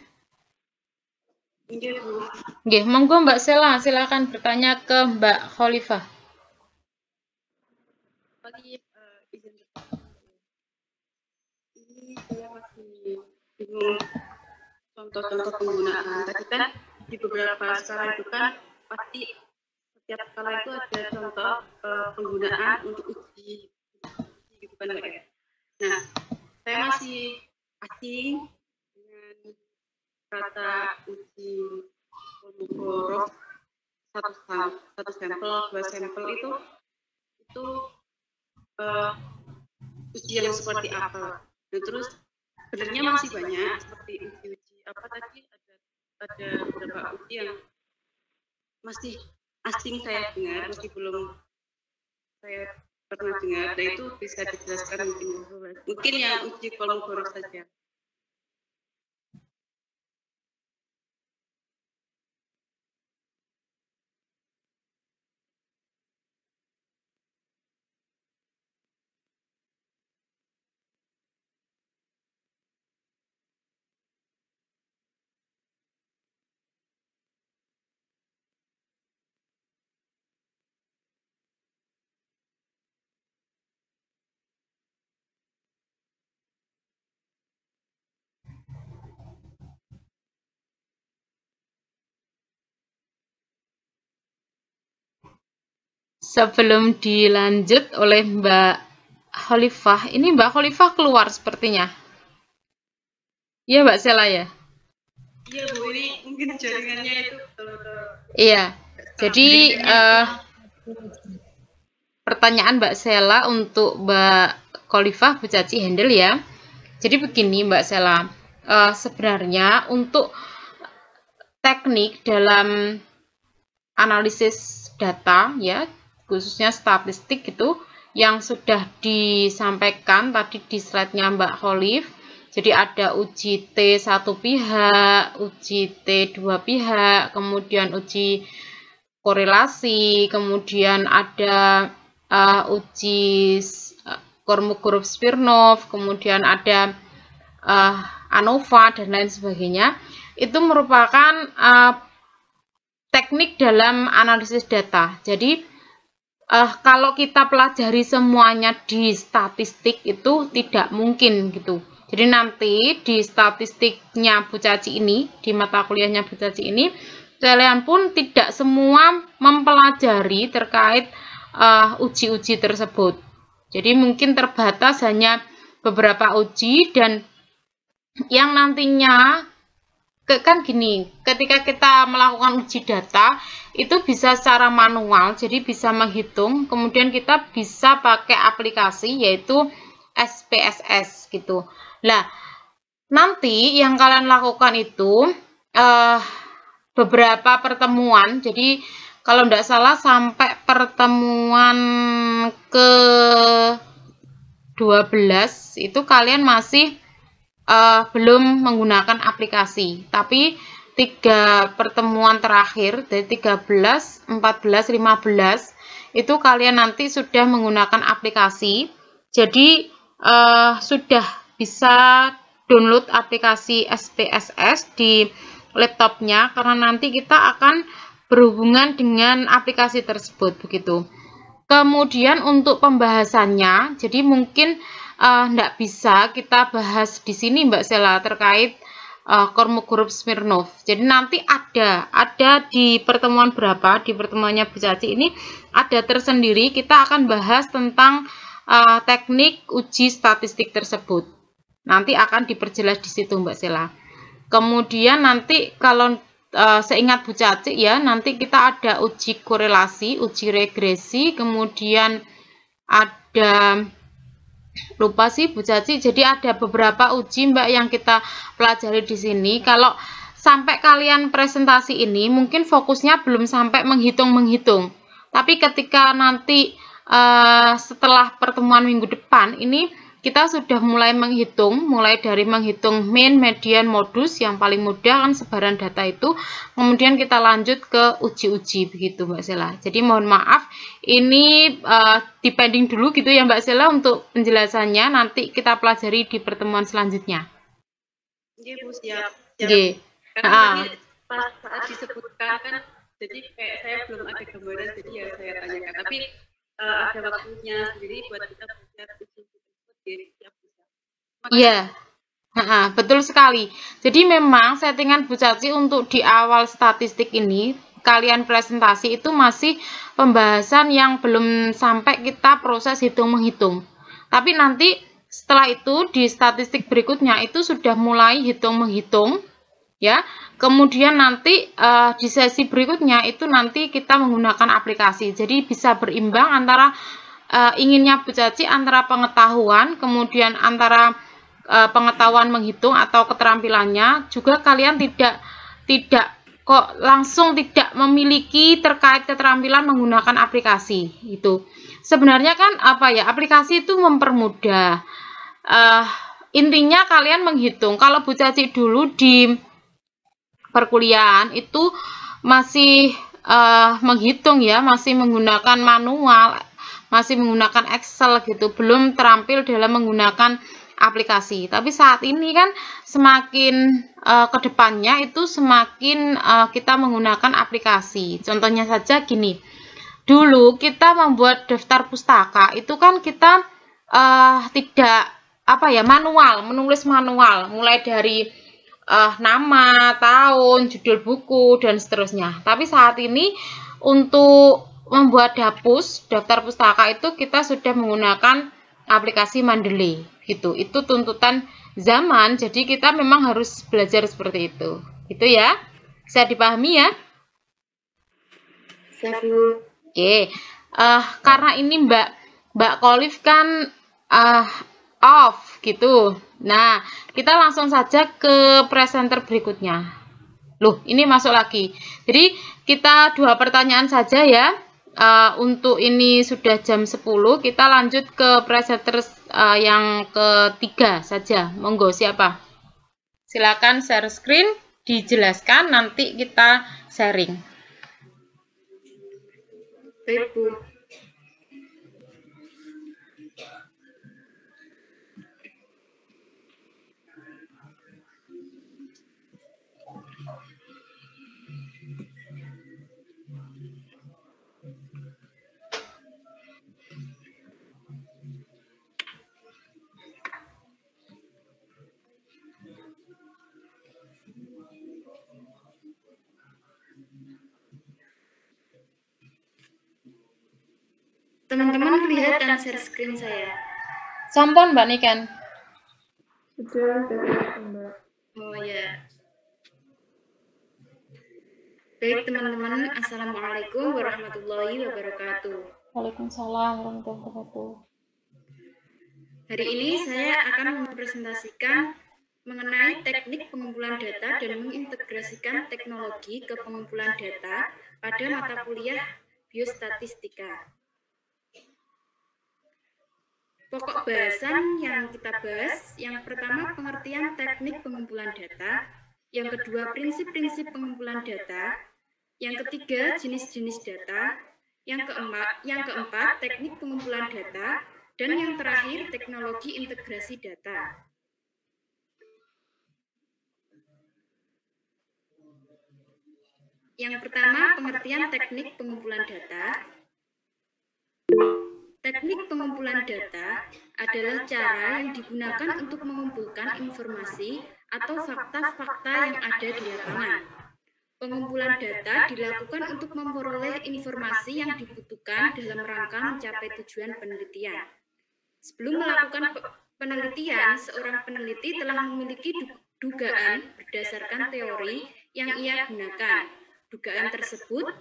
Nggih, monggo Mbak Sela, silakan bertanya ke Mbak Khalifah. Ini saya masih bingung contoh-contoh penggunaan. Tadi kan di beberapa skala itu kan pasti setiap skala itu ada contoh penggunaan untuk uji gitu kan Mbak ya. Nah, saya masih asing dengan kata uji Kolmogorov satu sampel, 2 sampel itu uji yang seperti apa. Nah, terus sebenarnya masih banyak seperti uji apa tadi ada beberapa uji yang masih asing saya dengar, masih belum saya pernah dengar. Nah, itu bisa dijelaskan mungkin yang uji Kolmogorov saja. Sebelum dilanjut oleh Mbak Khalifah, ini Mbak Khalifah keluar sepertinya. Iya Mbak Sela ya? Iya Bu, ini mungkin jaringannya itu. Iya, jadi pertanyaan Mbak Sela untuk Mbak Khalifah Bu Caci handle ya. Jadi begini Mbak Sela, sebenarnya untuk teknik dalam analisis data ya, khususnya statistik yang sudah disampaikan tadi di slide-nya Mbak Kholif. Jadi ada uji T satu pihak, uji T dua pihak, kemudian uji korelasi, kemudian ada uji Kolmogorov-Smirnov, kemudian ada ANOVA dan lain sebagainya. Itu merupakan teknik dalam analisis data. Jadi kalau kita pelajari semuanya di statistik itu tidak mungkin gitu. Jadi nanti di statistiknya Bu Caci ini, di mata kuliahnya Bu Caci ini, kalian pun tidak semua mempelajari terkait uji-uji tersebut. Jadi mungkin terbatas hanya beberapa uji, dan yang nantinya kan gini, ketika kita melakukan uji data itu bisa secara manual, jadi bisa menghitung, kemudian kita bisa pakai aplikasi yaitu SPSS gitu. Nah, nanti yang kalian lakukan itu beberapa pertemuan, jadi kalau tidak salah sampai pertemuan ke 12 itu kalian masih belum menggunakan aplikasi, tapi 3 pertemuan terakhir dari 13, 14, 15 itu kalian nanti sudah menggunakan aplikasi. Jadi sudah bisa download aplikasi SPSS di laptopnya, karena nanti kita akan berhubungan dengan aplikasi tersebut begitu. Kemudian untuk pembahasannya, jadi mungkin tidak bisa kita bahas di sini Mbak Sela terkait Kolmogorov-Smirnov. Jadi nanti ada di pertemuan berapa, di pertemuannya Bu Caci ini ada tersendiri, kita akan bahas tentang teknik uji statistik tersebut. Nanti akan diperjelas di situ Mbak Sela. Kemudian nanti kalau seingat Bu Caci ya, nanti kita ada uji korelasi, uji regresi, kemudian ada, lupa sih Bu Caci, jadi ada beberapa uji Mbak yang kita pelajari di sini. Kalau sampai kalian presentasi ini mungkin fokusnya belum sampai menghitung-menghitung, tapi ketika nanti setelah pertemuan minggu depan ini kita sudah mulai menghitung, mulai dari menghitung mean, median, modus, yang paling mudah kan sebaran data itu, kemudian kita lanjut ke uji-uji begitu Mbak Sela. Jadi mohon maaf, ini dipending dulu gitu ya Mbak Sela untuk penjelasannya, nanti kita pelajari di pertemuan selanjutnya. Iya Bu, siap. Oke. Karena tadi pas saat disebutkan kan, jadi kayak saya belum ada gambaran, jadi ya saya tanyakan. Tapi ada waktunya sendiri buat kita belajar uji. Iya, betul sekali. Jadi memang settingan Bu Caci untuk di awal statistik ini, kalian presentasi itu masih pembahasan yang belum sampai kita proses hitung-menghitung. Tapi nanti setelah itu di statistik berikutnya itu sudah mulai hitung-menghitung, ya. Kemudian nanti di sesi berikutnya itu nanti kita menggunakan aplikasi. Jadi bisa berimbang antara inginnya Bu Caci antara pengetahuan, kemudian antara pengetahuan menghitung atau keterampilannya, juga kalian tidak kok langsung tidak memiliki terkait keterampilan menggunakan aplikasi itu. Sebenarnya kan apa ya, aplikasi itu mempermudah. Intinya kalian menghitung. Kalau Bu Caci dulu di perkuliahan itu masih menghitung ya, masih menggunakan manual, masih menggunakan Excel gitu, belum terampil dalam menggunakan aplikasi. Tapi saat ini kan semakin ke depannya itu semakin kita menggunakan aplikasi. Contohnya saja gini, dulu kita membuat daftar pustaka itu kan kita tidak manual, menulis manual, mulai dari nama, tahun, judul buku dan seterusnya. Tapi saat ini untuk membuat daftar pustaka itu kita sudah menggunakan aplikasi Mendeley gitu. Itu tuntutan zaman, jadi kita memang harus belajar seperti itu. Itu ya. Bisa dipahami ya? Oke. Karena ini Mbak Kholif kan off gitu. Nah, kita langsung saja ke presenter berikutnya. Loh, ini masuk lagi. Jadi kita 2 pertanyaan saja ya. untuk ini sudah jam 10, kita lanjut ke presenter yang ketiga saja. Monggo, siapa? Silakan share screen, dijelaskan, nanti kita sharing. Baik, Bu. Teman-teman lihat dan share screen saya. Sampun Mbak Niken. Sudah Mbak. Oh ya. Baik teman-teman, Assalamualaikum warahmatullahi wabarakatuh. Waalaikumsalam warahmatullahi wabarakatuh. Hari ini saya akan mempresentasikan mengenai teknik pengumpulan data dan mengintegrasikan teknologi ke pengumpulan data pada mata kuliah biostatistika. Pokok bahasan yang kita bahas, yang pertama pengertian teknik pengumpulan data, yang kedua prinsip-prinsip pengumpulan data, yang ketiga jenis-jenis data, yang keempat teknik pengumpulan data, dan yang terakhir teknologi integrasi data. Yang pertama pengertian teknik pengumpulan data. Teknik pengumpulan data adalah cara yang digunakan untuk mengumpulkan informasi atau fakta-fakta yang ada di lapangan. Pengumpulan data dilakukan untuk memperoleh informasi yang dibutuhkan dalam rangka mencapai tujuan penelitian. Sebelum melakukan penelitian, seorang peneliti telah memiliki dugaan berdasarkan teori yang ia gunakan. Dugaan tersebut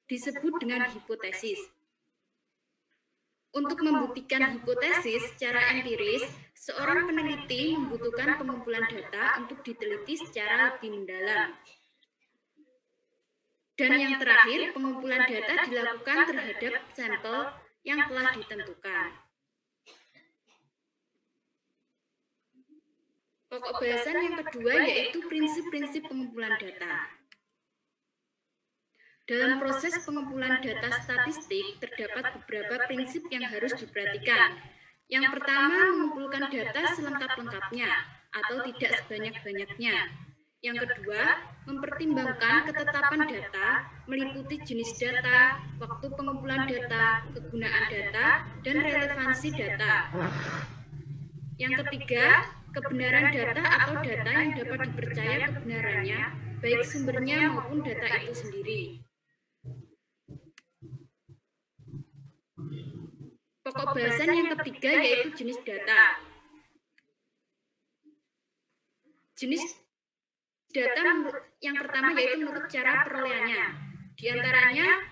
disebut dengan hipotesis. Untuk membuktikan hipotesis secara empiris, seorang peneliti membutuhkan pengumpulan data untuk diteliti secara lebih mendalam. Dan yang terakhir, pengumpulan data dilakukan terhadap sampel yang telah ditentukan. Pokok bahasan yang kedua yaitu prinsip-prinsip pengumpulan data. Dalam proses pengumpulan data statistik, terdapat beberapa prinsip yang harus diperhatikan. Yang pertama, mengumpulkan data selengkap-lengkapnya atau tidak sebanyak-banyaknya. Yang kedua, mempertimbangkan ketetapan data, meliputi jenis data, waktu pengumpulan data, kegunaan data, dan relevansi data. Yang ketiga, kebenaran data atau data yang dapat dipercaya kebenarannya, baik sumbernya maupun data itu sendiri. Pokok bahasan yang ketiga yaitu jenis data. Jenis data yang pertama yaitu menurut cara perolehannya. Di antaranya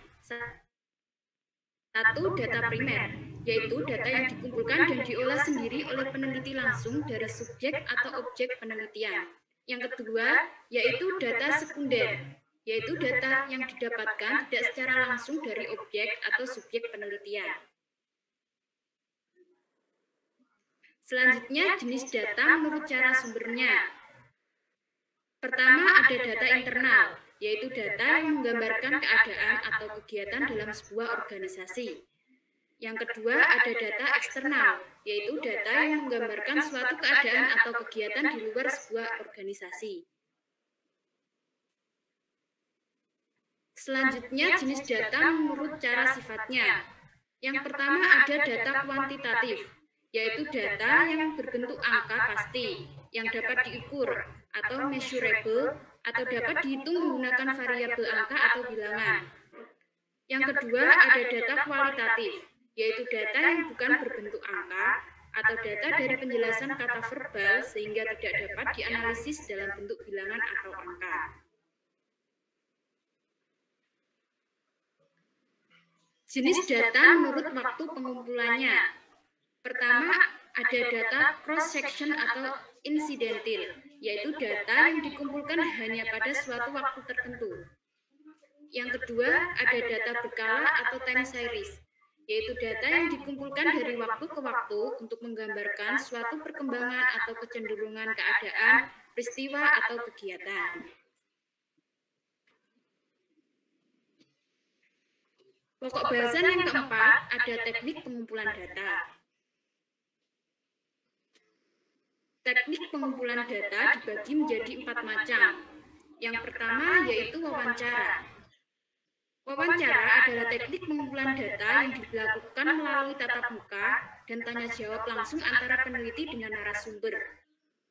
satu, data primer, yaitu data yang dikumpulkan dan diolah sendiri oleh peneliti langsung dari subjek atau objek penelitian. Yang kedua yaitu data sekunder, yaitu data yang didapatkan tidak secara langsung dari objek atau subjek penelitian. Selanjutnya, jenis data menurut cara sumbernya. Pertama, ada data internal, yaitu data yang menggambarkan keadaan atau kegiatan dalam sebuah organisasi. Yang kedua, ada data eksternal, yaitu data yang menggambarkan suatu keadaan atau kegiatan di luar sebuah organisasi. Selanjutnya, jenis data menurut cara sifatnya. Yang pertama, ada data kuantitatif, yaitu data yang berbentuk angka pasti, yang dapat diukur atau measurable, atau dapat dihitung menggunakan variabel angka atau bilangan. Yang kedua, ada data kualitatif, yaitu data yang bukan berbentuk angka, atau data dari penjelasan kata verbal sehingga tidak dapat dianalisis dalam bentuk bilangan atau angka. Jenis data menurut waktu pengumpulannya. Pertama, ada data cross-section atau incidental, yaitu data yang dikumpulkan hanya pada suatu waktu tertentu. yang kedua ada data berkala atau time series, yaitu data yang dikumpulkan dari waktu ke waktu untuk menggambarkan suatu perkembangan atau kecenderungan keadaan, peristiwa, atau kegiatan. Pokok bahasan yang keempat ada teknik pengumpulan data. Teknik pengumpulan data dibagi menjadi 4 macam. Yang pertama yaitu wawancara. Wawancara adalah teknik pengumpulan data yang dilakukan melalui tatap muka dan tanya jawab langsung antara peneliti dengan narasumber.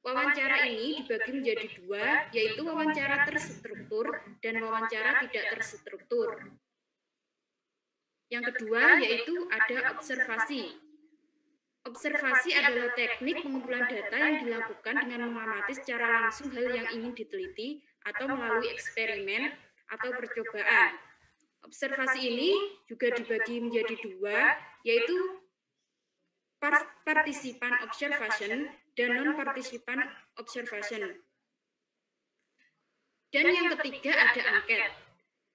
Wawancara ini dibagi menjadi 2, yaitu wawancara terstruktur dan wawancara tidak terstruktur. Yang kedua yaitu ada observasi. Observasi adalah teknik pengumpulan data yang dilakukan dengan mengamati secara langsung hal yang ingin diteliti atau melalui eksperimen atau percobaan. Observasi ini juga dibagi menjadi 2, yaitu partisipan observation dan non-partisipan observation. Dan yang ketiga ada angket.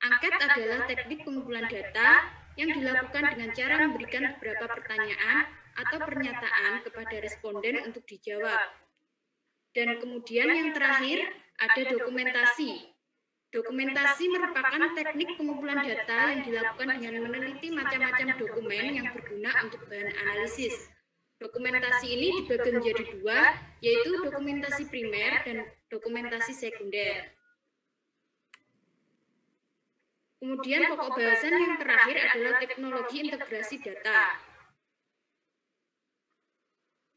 Angket adalah teknik pengumpulan data yang dilakukan dengan cara memberikan beberapa pertanyaan atau pernyataan kepada responden untuk dijawab. Dan kemudian yang terakhir ada dokumentasi. Dokumentasi merupakan teknik pengumpulan data yang dilakukan dengan meneliti macam-macam dokumen yang berguna untuk bahan analisis. Dokumentasi ini dibagi menjadi 2, yaitu dokumentasi primer dan dokumentasi sekunder. Kemudian pokok bahasan yang terakhir adalah teknologi integrasi data.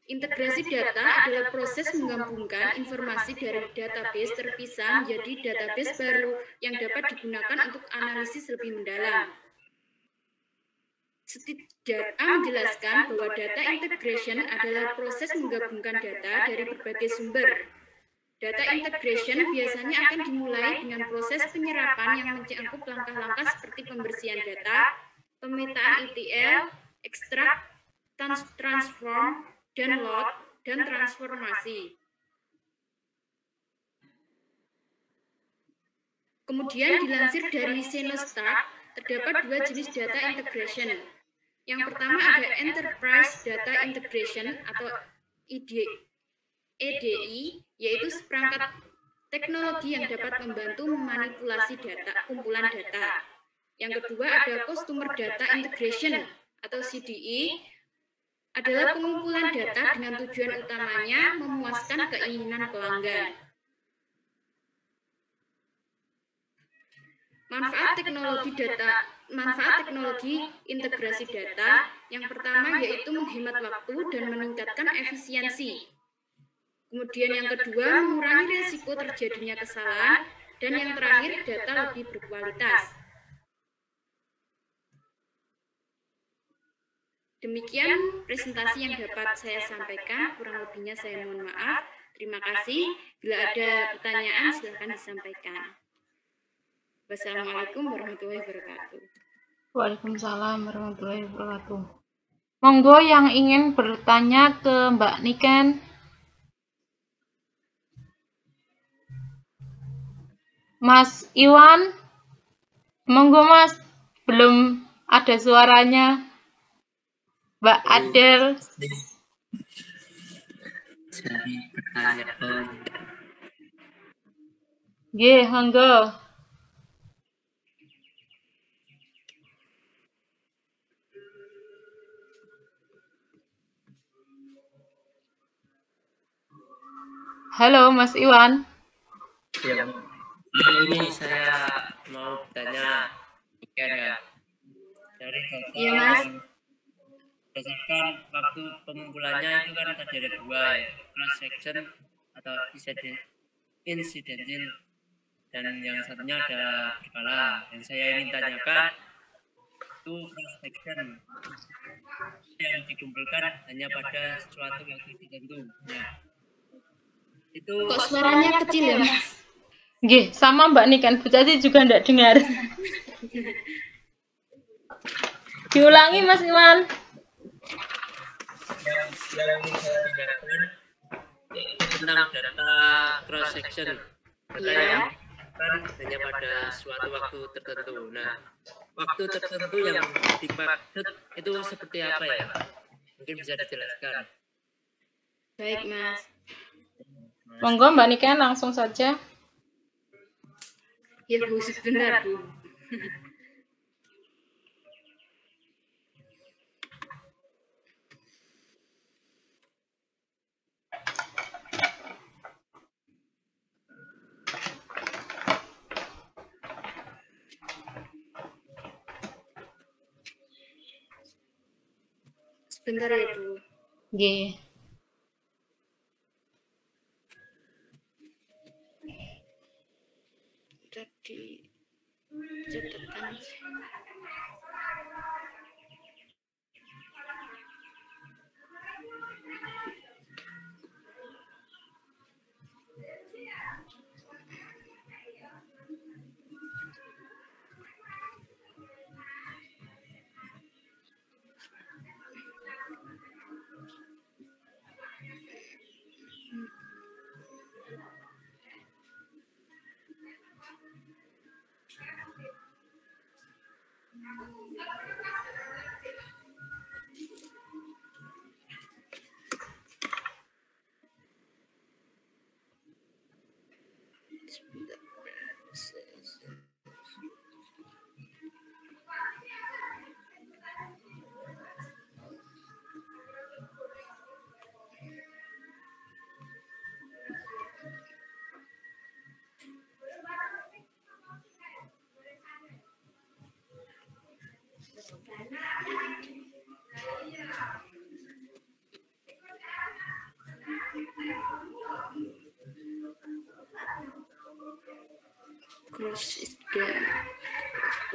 Integrasi data adalah proses menggabungkan informasi dari database terpisah menjadi database baru yang dapat digunakan untuk analisis lebih mendalam. Setidaknya menjelaskan bahwa data integration adalah proses menggabungkan data dari berbagai sumber. Data integration biasanya akan dimulai dengan proses penyerapan yang mencakup langkah-langkah seperti pembersihan data, pemetaan ETL, ekstrak, transform, dan load, dan transformasi. Kemudian dilansir dari Xenostat, terdapat 2 jenis data integration. Yang pertama ada Enterprise Data Integration atau EDI, yaitu seperangkat teknologi yang dapat membantu memanipulasi data, kumpulan data. Yang kedua ada Customer Data Integration atau CDI, adalah pengumpulan data dengan tujuan utamanya memuaskan keinginan pelanggan. Manfaat teknologi integrasi data yang pertama yaitu menghemat waktu dan meningkatkan efisiensi. Kemudian yang kedua, mengurangi risiko terjadinya kesalahan, dan yang terakhir, data lebih berkualitas. Demikian presentasi yang dapat saya sampaikan, kurang lebihnya saya mohon maaf. Terima kasih. Bila ada pertanyaan, silakan disampaikan. Wassalamualaikum warahmatullahi wabarakatuh. Waalaikumsalam warahmatullahi wabarakatuh. Monggo yang ingin bertanya ke Mbak Niken. Mas Iwan, monggo Mas, belum ada suaranya. Mbak Adel. Jadi bertanya. Nggih, monggo. Halo Mas Iwan. Ya, ini saya mau tanya ya. Dari data yang berdasarkan waktu pengumpulannya itu kan tadi ada 2 ya, cross section atau incidental, dan yang satunya ada berkala. Yang saya ingin tanyakan itu cross section yang dikumpulkan hanya pada suatu waktu tertentu. Nah, itu Kok suaranya kecil ya Mas? Nggih, sama Mbak Niken, Bu Tati juga enggak dengar. Diulangi Mas Iwan. Yang saya tanyakan tentang data cross section, data yang diterapkan hanya pada suatu waktu tertentu. Nah, waktu tertentu yang dimaksud itu seperti apa ya? Mungkin bisa dijelaskan. Baik, Mas. Monggo Mbak Niken langsung saja. Ya, Bu, sebentar, Bu. Sebentar ya, Bu. Nggih. Tadi catatan. Cross is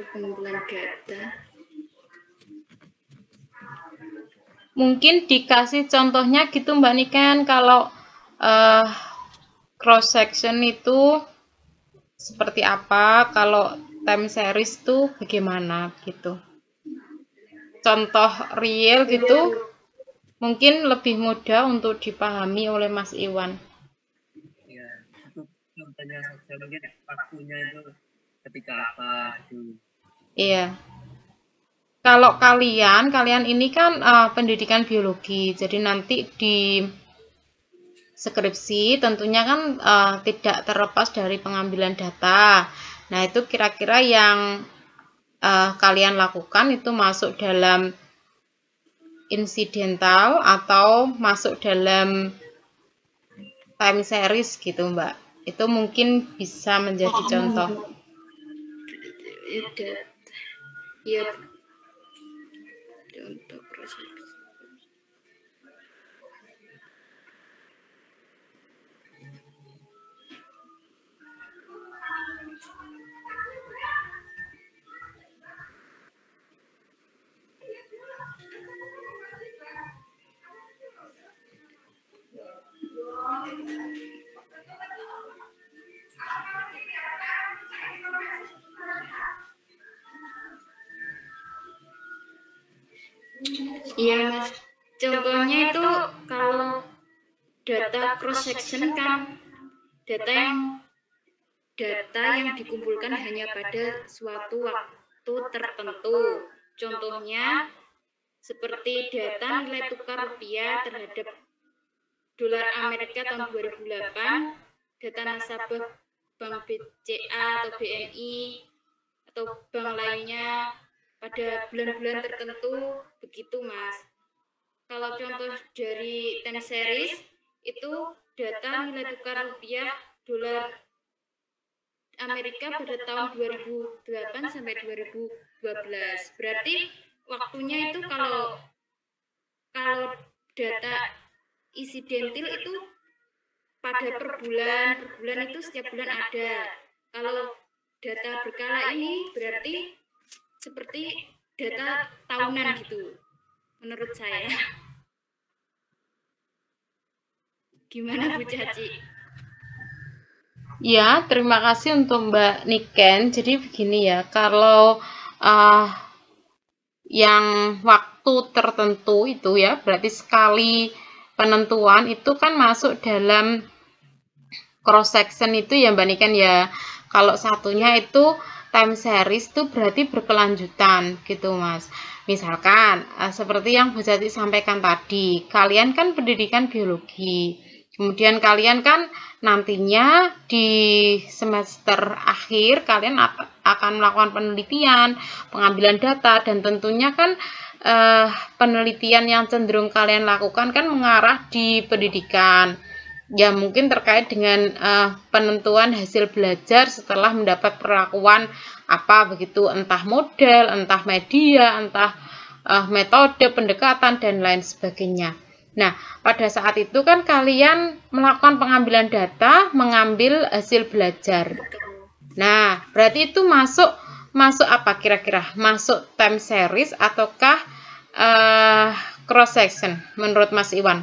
pengumpulan data. Mungkin dikasih contohnya gitu Mbak Niken, kalau cross section itu seperti apa, kalau time series itu bagaimana gitu. Contoh real gitu mungkin lebih mudah untuk dipahami oleh Mas Iwan. Ya, untuk contohnya saja mungkin waktunya itu ketika apa gitu. Iya. Kalau kalian ini kan pendidikan biologi, jadi nanti di skripsi tentunya kan tidak terlepas dari pengambilan data. Nah, itu kira-kira yang kalian lakukan itu masuk dalam insidental atau masuk dalam time series gitu, Mbak. Itu mungkin bisa menjadi contoh. Iya. Contoh proses. Iya, Mas. Contohnya itu kalau data cross section kan data yang dikumpulkan hanya pada suatu waktu tertentu. Contohnya seperti data nilai tukar rupiah terhadap dolar Amerika tahun 2008, data nasabah Bank BCA atau BNI atau bank lainnya pada bulan-bulan tertentu, begitu Mas. Kalau contoh dari time series itu data nilai tukar rupiah dolar Amerika pada tahun 2008 sampai 2012. Berarti waktunya itu kalau data insidental itu pada per bulan itu setiap bulan ada. Kalau data berkala ini berarti seperti data tahunan gitu, menurut saya. Gimana Bu Caci? Ya, terima kasih untuk Mbak Niken. Jadi begini ya, kalau yang waktu tertentu itu ya, berarti sekali penentuan itu kan masuk dalam cross section itu ya Mbak Niken ya. Kalau satunya itu time series itu berarti berkelanjutan gitu Mas. Misalkan seperti yang Bu Jati sampaikan tadi, kalian kan pendidikan biologi. Kemudian kalian kan nantinya di semester akhir kalian akan melakukan penelitian, pengambilan data, dan tentunya kan penelitian yang cenderung kalian lakukan kan mengarah di pendidikan. Ya mungkin terkait dengan penentuan hasil belajar setelah mendapat perlakuan apa begitu, entah model, entah media, entah metode pendekatan dan lain sebagainya. Nah, pada saat itu kan kalian melakukan pengambilan data, mengambil hasil belajar. Nah, berarti itu masuk apa kira-kira? Masuk time series ataukah cross section menurut Mas Iwan?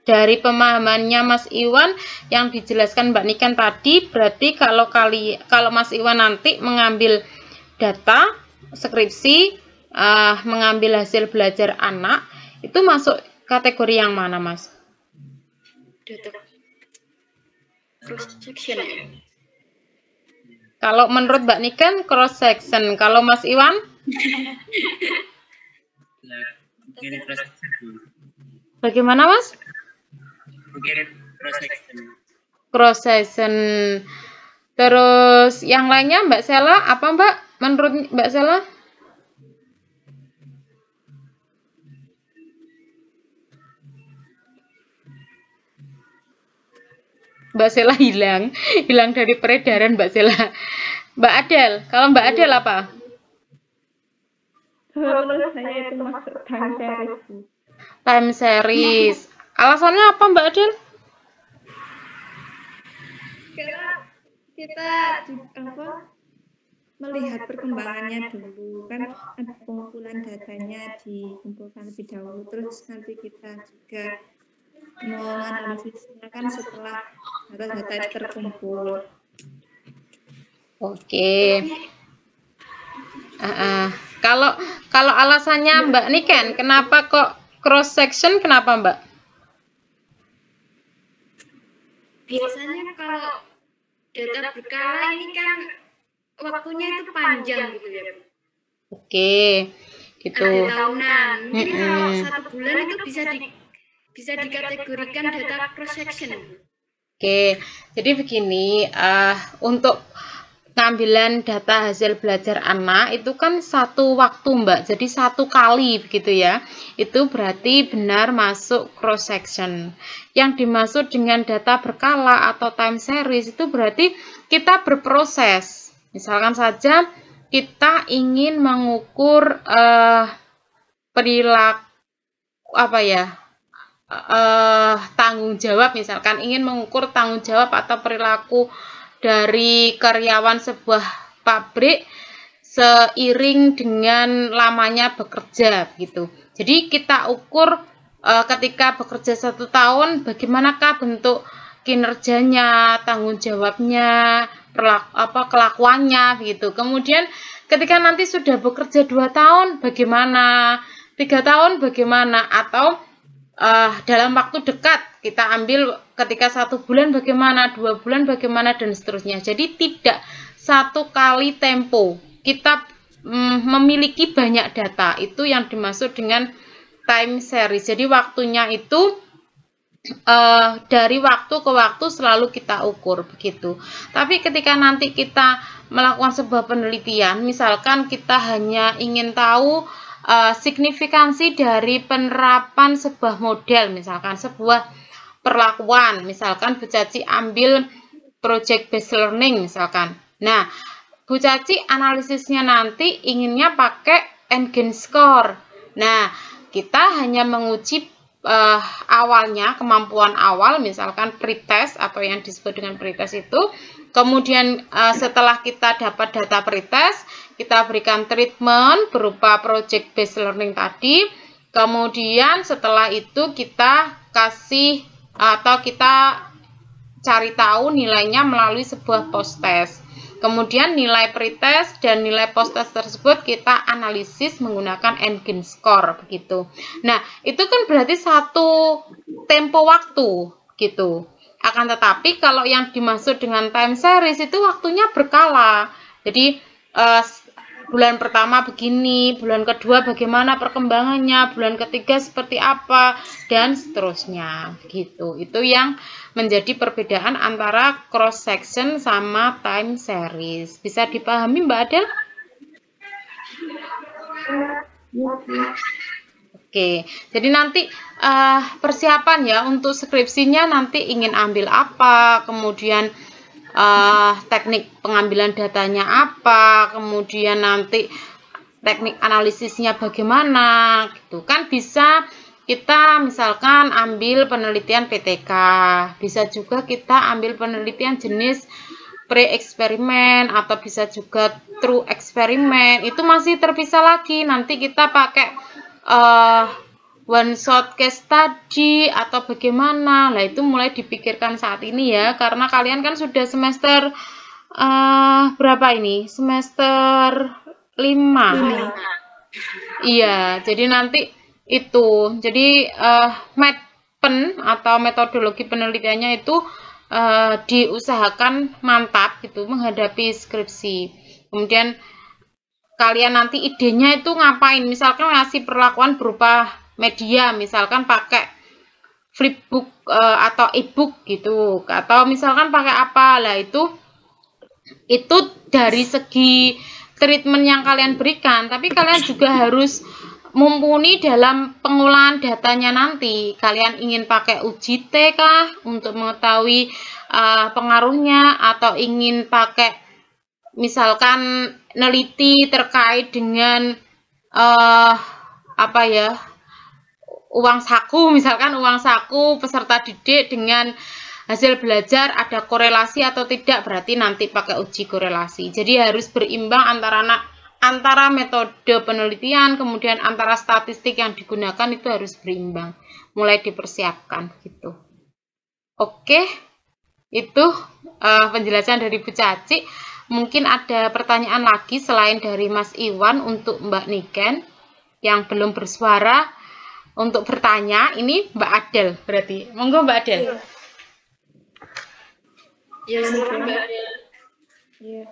Dari pemahamannya Mas Iwan yang dijelaskan Mbak Niken tadi, berarti kalau Mas Iwan nanti mengambil data skripsi, mengambil hasil belajar anak, itu masuk kategori yang mana, Mas? Data cross section. Kalau menurut Mbak Niken cross section, kalau Mas Iwan? Bagaimana, Mas? Cross section. Terus yang lainnya Mbak Sela, apa Mbak? Menurut Mbak Sela? Mbak Sela hilang dari peredaran Mbak Sela. Mbak Adel, kalau Mbak Adel apa? Menurut saya itu masuk time series. Time series. Alasannya apa Mbak Adel? Karena kita melihat perkembangannya dulu, kan ada pengumpulan datanya dikumpulkan lebih dahulu, terus nanti kita juga menganalisisnya kan setelah data-data terkumpul. Oke. Kalau alasannya Mbak Niken, kenapa kok cross section? Kenapa Mbak? Biasanya kalau data berkala ini kan waktunya itu panjang gitu ya. Oke, gitu. Ada tahunan. Mungkin kalau 1 bulan itu bisa dikategorikan data cross section. Oke, jadi begini, untuk pengambilan data hasil belajar anak itu kan satu waktu Mbak, jadi 1 kali begitu ya. Itu berarti benar masuk cross section. Yang dimaksud dengan data berkala atau time series itu berarti kita berproses. Misalkan saja kita ingin mengukur perilaku tanggung jawab, misalkan ingin mengukur tanggung jawab atau perilaku dari karyawan sebuah pabrik seiring dengan lamanya bekerja gitu. Jadi kita ukur ketika bekerja 1 tahun bagaimanakah bentuk kinerjanya, tanggung jawabnya, kelakuannya begitu. Kemudian ketika nanti sudah bekerja 2 tahun bagaimana, 3 tahun bagaimana, atau dalam waktu dekat kita ambil ketika 1 bulan bagaimana, 2 bulan bagaimana, dan seterusnya. Jadi tidak 1 kali tempo, kita memiliki banyak data, itu yang dimaksud dengan time series. Jadi waktunya itu dari waktu ke waktu selalu kita ukur begitu. Tapi ketika nanti kita melakukan sebuah penelitian, misalkan kita hanya ingin tahu signifikansi dari penerapan sebuah model, misalkan sebuah perlakuan, misalkan Bu Caci ambil project based learning misalkan. Nah, Bu Caci analisisnya nanti inginnya pakai Engage score. Nah, kita hanya menguji awalnya, kemampuan awal, misalkan pretest atau yang disebut dengan pretest itu. Kemudian setelah kita dapat data pretest, kita berikan treatment berupa project based learning tadi. Kemudian setelah itu kita kasih atau kita cari tahu nilainya melalui sebuah post test. Kemudian nilai pretest dan nilai post test tersebut kita analisis menggunakan Engage score begitu. Nah, itu kan berarti 1 tempo waktu. gitu. Akan tetapi kalau yang dimaksud dengan time series itu waktunya berkala. Jadi bulan pertama begini, bulan kedua bagaimana perkembangannya, bulan ketiga seperti apa, dan seterusnya gitu. Itu yang menjadi perbedaan antara cross section sama time series. Bisa dipahami Mbak Adel? Oke, jadi nanti persiapan ya untuk skripsinya nanti ingin ambil apa, kemudian teknik pengambilan datanya apa, kemudian nanti teknik analisisnya bagaimana, gitu kan. Bisa kita misalkan ambil penelitian PTK, bisa juga kita ambil penelitian jenis pre-eksperimen, atau bisa juga true eksperimen, itu masih terpisah lagi. Nanti kita pakai one shot case study atau bagaimana. Nah, itu mulai dipikirkan saat ini ya, karena kalian kan sudah semester berapa ini? Semester 5. Iya, jadi nanti itu. Jadi MEDPEN atau metodologi penelitiannya itu diusahakan mantap gitu menghadapi skripsi. Kemudian kalian nanti idenya itu ngapain, misalkan ngasih perlakuan berupa media, misalkan pakai flipbook atau ebook gitu, atau misalkan pakai apa lah, itu dari segi treatment yang kalian berikan. Tapi kalian juga harus mumpuni dalam pengolahan datanya nanti. Kalian ingin pakai uji T kah untuk mengetahui pengaruhnya, atau ingin pakai misalkan neliti terkait dengan apa ya, uang saku, misalkan uang saku peserta didik dengan hasil belajar ada korelasi atau tidak, berarti nanti pakai uji korelasi. Jadi harus berimbang antara metode penelitian, kemudian antara statistik yang digunakan, itu harus berimbang, mulai dipersiapkan gitu. Oke, itu penjelasan dari Bu Caci. Mungkin ada pertanyaan lagi selain dari Mas Iwan untuk Mbak Niken yang belum bersuara untuk bertanya. Ini Mbak Adel berarti. Monggo Mbak Adel. Ya, Mbak Adel. Iya.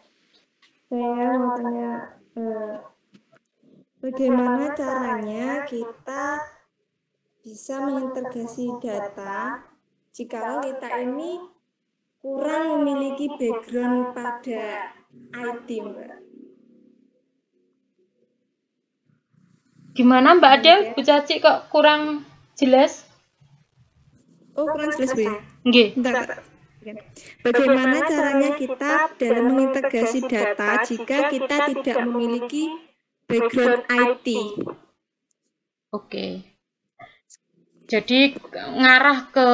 Saya mau tanya, bagaimana caranya kita bisa mengintegrasi data jika kita ini kurang memiliki background pada IT, Mbak? Gimana Mbak Adel? Bu Caci kok kurang jelas? Oh, kurang jelas, Bu ya? Nggih. Bentar. Bagaimana caranya kita dalam mengintegrasi data jika kita tidak memiliki background IT? Oke. Jadi ngarah ke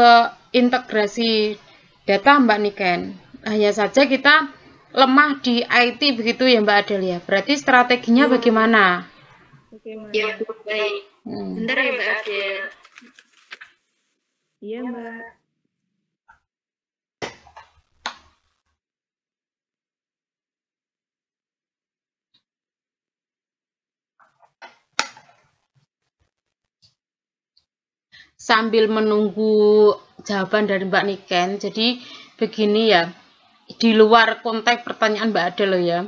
integrasi data Mbak Niken. Hanya saja kita lemah di IT begitu ya Mbak Adel ya. Berarti strateginya bagaimana? Ya, baik. Bentar ya Mbak Adel. Iya, Mbak. Sambil menunggu jawaban dari Mbak Niken, jadi begini ya, di luar konteks pertanyaan Mbak Adel loh ya,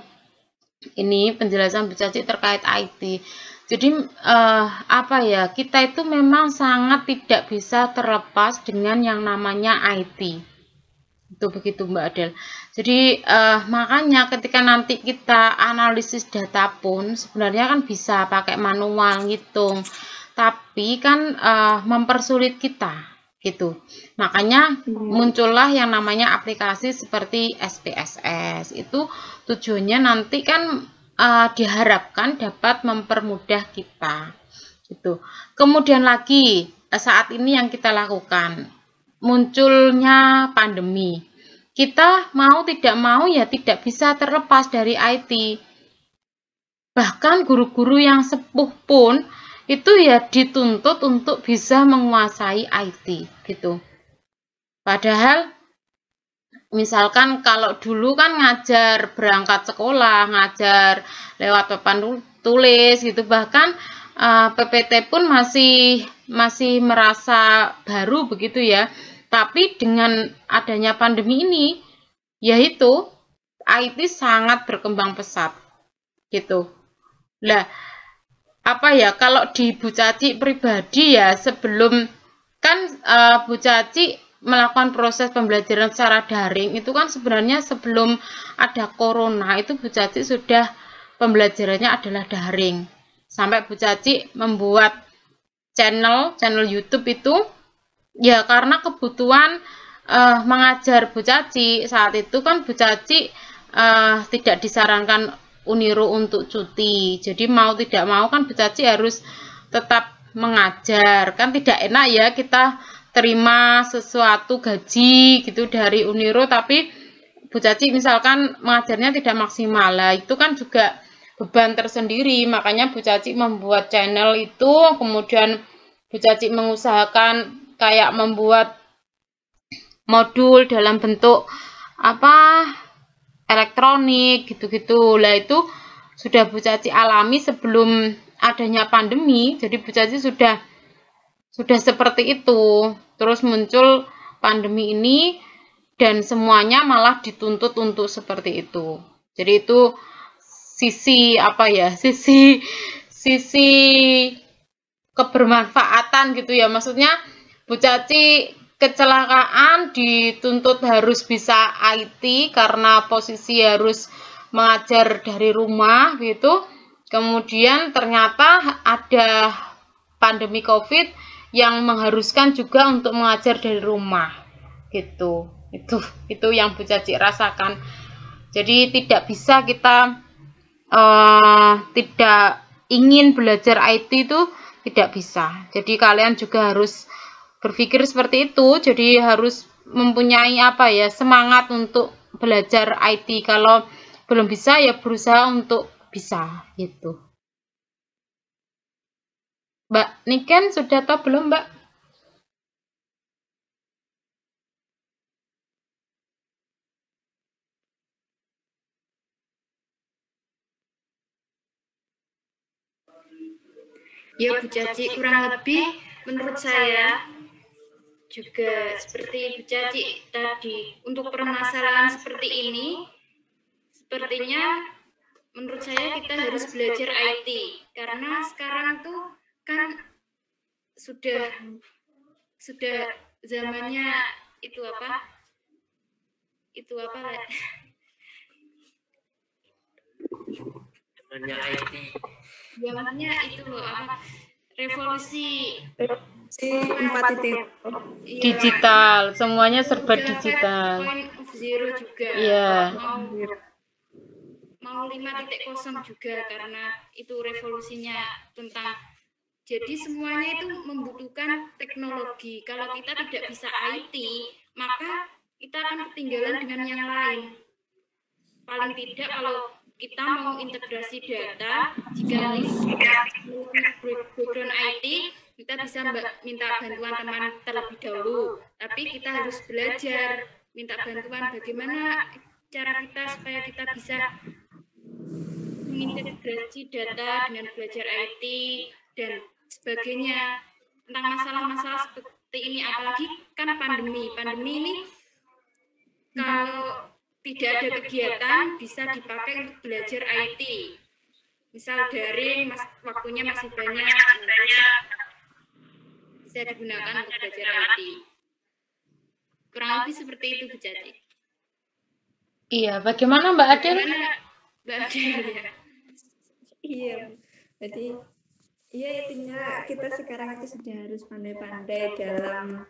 ini penjelasan Bu Caci terkait IT. Jadi apa ya, kita itu memang sangat tidak bisa terlepas dengan yang namanya IT. Itu begitu Mbak Adel. Jadi makanya ketika nanti kita analisis data pun sebenarnya kan bisa pakai manual ngitung, tapi kan mempersulit kita gitu. Makanya muncullah yang namanya aplikasi seperti SPSS. Itu tujuannya nanti kan diharapkan dapat mempermudah kita gitu. Kemudian lagi saat ini yang kita lakukan, munculnya pandemi. Kita mau tidak mau ya tidak bisa terlepas dari IT. Bahkan guru-guru yang sepuh pun itu ya dituntut untuk bisa menguasai IT gitu. Padahal misalkan kalau dulu kan ngajar berangkat sekolah, ngajar lewat papan tulis gitu, bahkan PPT pun masih merasa baru begitu ya. Tapi dengan adanya pandemi ini, yaitu IT sangat berkembang pesat gitu. Lah, apa ya, kalau di Bu Caci pribadi ya, sebelum kan Bu Caci melakukan proses pembelajaran secara daring itu kan sebenarnya sebelum ada corona itu Bu Caci sudah pembelajarannya adalah daring. Sampai Bu Caci membuat channel YouTube itu ya karena kebutuhan mengajar Bu Caci. Saat itu kan Bu Caci tidak disarankan Uniro untuk cuti. Jadi mau tidak mau kan Bu Caci harus tetap mengajar. Kan tidak enak ya kita terima sesuatu gaji gitu dari Uniro tapi Bu Caci misalkan mengajarnya tidak maksimal. Lah itu kan juga beban tersendiri. Makanya Bu Caci membuat channel itu, kemudian Bu Caci mengusahakan kayak membuat modul dalam bentuk apa elektronik gitu-gitu. Lah itu sudah Bu Caci alami sebelum adanya pandemi. Jadi Bu Caci sudah seperti itu. Terus muncul pandemi ini dan semuanya malah dituntut untuk seperti itu. Jadi itu sisi apa ya? Sisi kebermanfaatan gitu ya. Maksudnya Bu Caci kecelakaan dituntut harus bisa IT karena posisi harus mengajar dari rumah gitu. Kemudian ternyata ada pandemi COVID yang mengharuskan juga untuk mengajar dari rumah gitu. Itu yang Bu Caci rasakan. Jadi tidak bisa kita tidak ingin belajar IT itu tidak bisa. Jadi kalian juga harus berpikir seperti itu, jadi harus mempunyai apa ya, semangat untuk belajar IT. Kalau belum bisa ya berusaha untuk bisa gitu. Mbak Niken sudah tahu belum, Mbak? Ya Bu Caci, kurang lebih menurut saya juga seperti Bu Caci tadi, untuk permasalahan seperti ini, sepertinya menurut saya kita harus belajar IT. Karena sekarang tuh kan sudah zamannya itu apa Zamannya IT. Zamannya itu loh apa, revolusi 4.0 digital, semuanya serba digital. Point of zero juga. Iya. Mau 5.0 juga karena itu revolusinya tentang. Jadi semuanya itu membutuhkan teknologi. Kalau kita tidak bisa IT, maka kita akan ketinggalan dengan yang lain. Paling tidak kalau kita mau integrasi data, jika background IT, kita bisa minta bantuan teman terlebih dahulu. Tapi kita harus belajar, minta bantuan bagaimana cara kita supaya kita bisa mengintegrasi data dengan belajar IT dan sebagainya. Tentang masalah-masalah seperti ini, apalagi kan pandemi ini kalau tidak ada kegiatan bisa dipakai untuk belajar IT. Misal daring, waktunya masih banyak, bisa digunakan untuk belajar IT. Kurang lebih seperti itu Bu Caci. Iya, bagaimana Mbak Adel? Mbak Adel ya. Iya, jadi ya intinya kita sekarang itu sudah harus pandai-pandai dalam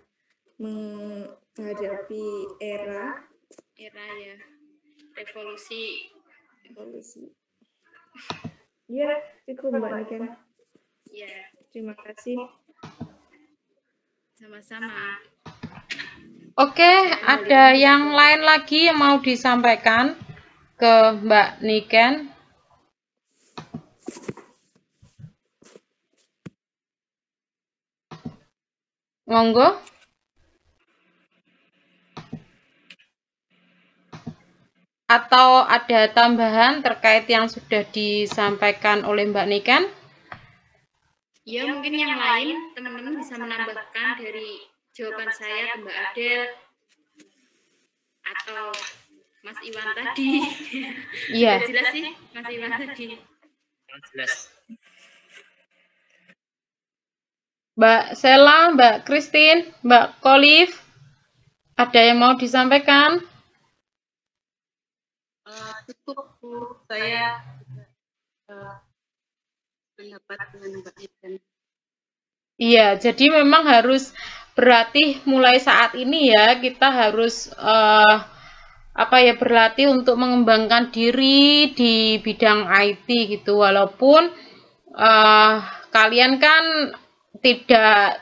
menghadapi era ya, revolusi. Ya, cukup Mbak Niken. Ya, terima kasih. Sama-sama. Oke, ada yang lain lagi yang mau disampaikan ke Mbak Niken? Monggo. Atau ada tambahan terkait yang sudah disampaikan oleh Mbak Niken? Ya, mungkin yang lain teman-teman bisa menambahkan dari jawaban saya ke Mbak Adel atau Mas Iwan tadi. Iya. Sudah jelas sih Mas Iwan tadi. Jelas. Mbak Sela, Mbak Christine, Mbak Kolif, ada yang mau disampaikan? Cukup Bu, saya pendapat dengan Mbak Eden. Iya, jadi memang harus berlatih mulai saat ini ya, kita harus berlatih untuk mengembangkan diri di bidang IT gitu, walaupun kalian kan tidak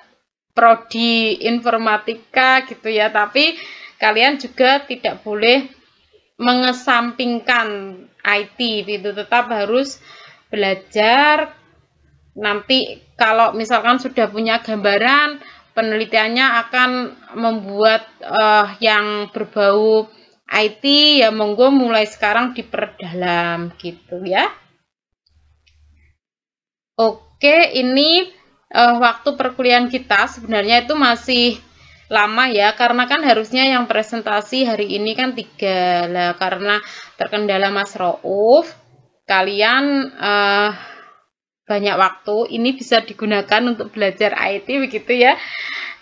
prodi informatika gitu ya, tapi kalian juga tidak boleh mengesampingkan IT gitu, tetap harus belajar. Nanti kalau misalkan sudah punya gambaran, penelitiannya akan membuat yang berbau IT, ya monggo mulai sekarang diperdalam gitu ya. Oke, ini waktu perkuliahan kita sebenarnya itu masih lama ya, karena kan harusnya yang presentasi hari ini kan 3 lah, karena terkendala Mas Rauf, kalian banyak waktu, ini bisa digunakan untuk belajar IT begitu ya.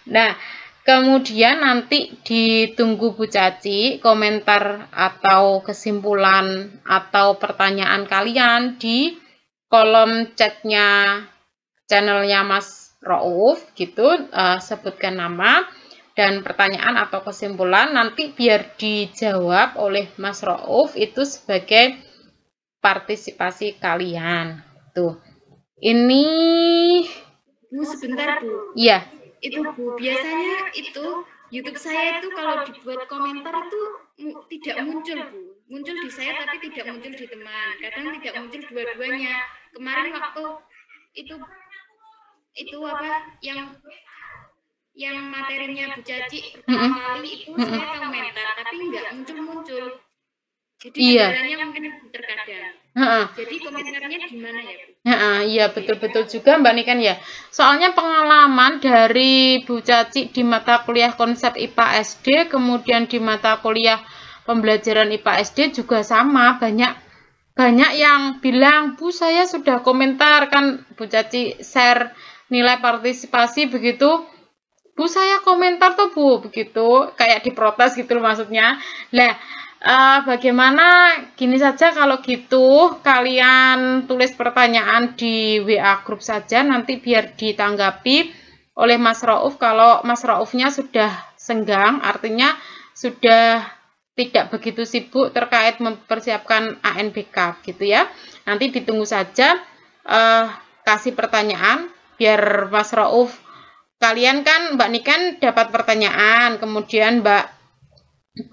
Nah, kemudian nanti ditunggu Bu Caci komentar atau kesimpulan atau pertanyaan kalian di kolom chatnya channelnya Mas Rauf gitu, sebutkan nama dan pertanyaan atau kesimpulan, nanti biar dijawab oleh Mas Rauf itu sebagai partisipasi kalian tuh. Ini Bu, sebentar Bu. Iya. Itu Bu, biasanya itu YouTube saya itu kalau dibuat komentar itu tidak muncul Bu. Muncul di saya tapi tidak muncul di teman. Kadang tidak muncul dua-duanya. Kemarin waktu itu apa yang materinya Bu Caci pertama kali itu saya komentar tapi nggak muncul. Jadi kendalanya mungkin terkadang. Jadi komentarnya gimana ya Bu? Iya betul-betul juga Mbak Niken ya. Soalnya pengalaman dari Bu Caci di mata kuliah konsep IPA SD, kemudian di mata kuliah pembelajaran IPA SD juga sama. Banyak yang bilang, Bu saya sudah komentar, kan Bu Caci share nilai partisipasi begitu. Bu saya komentar tuh Bu, begitu kayak diprotes gitu loh maksudnya. Lah bagaimana gini saja, kalau gitu kalian tulis pertanyaan di WA grup saja, nanti biar ditanggapi oleh Mas Rauf. Kalau Mas Raufnya sudah senggang, artinya sudah tidak begitu sibuk terkait mempersiapkan ANBK gitu ya. Nanti ditunggu saja kasih pertanyaan biar Mas Rauf, kalian kan Mbak Niken dapat pertanyaan, kemudian Mbak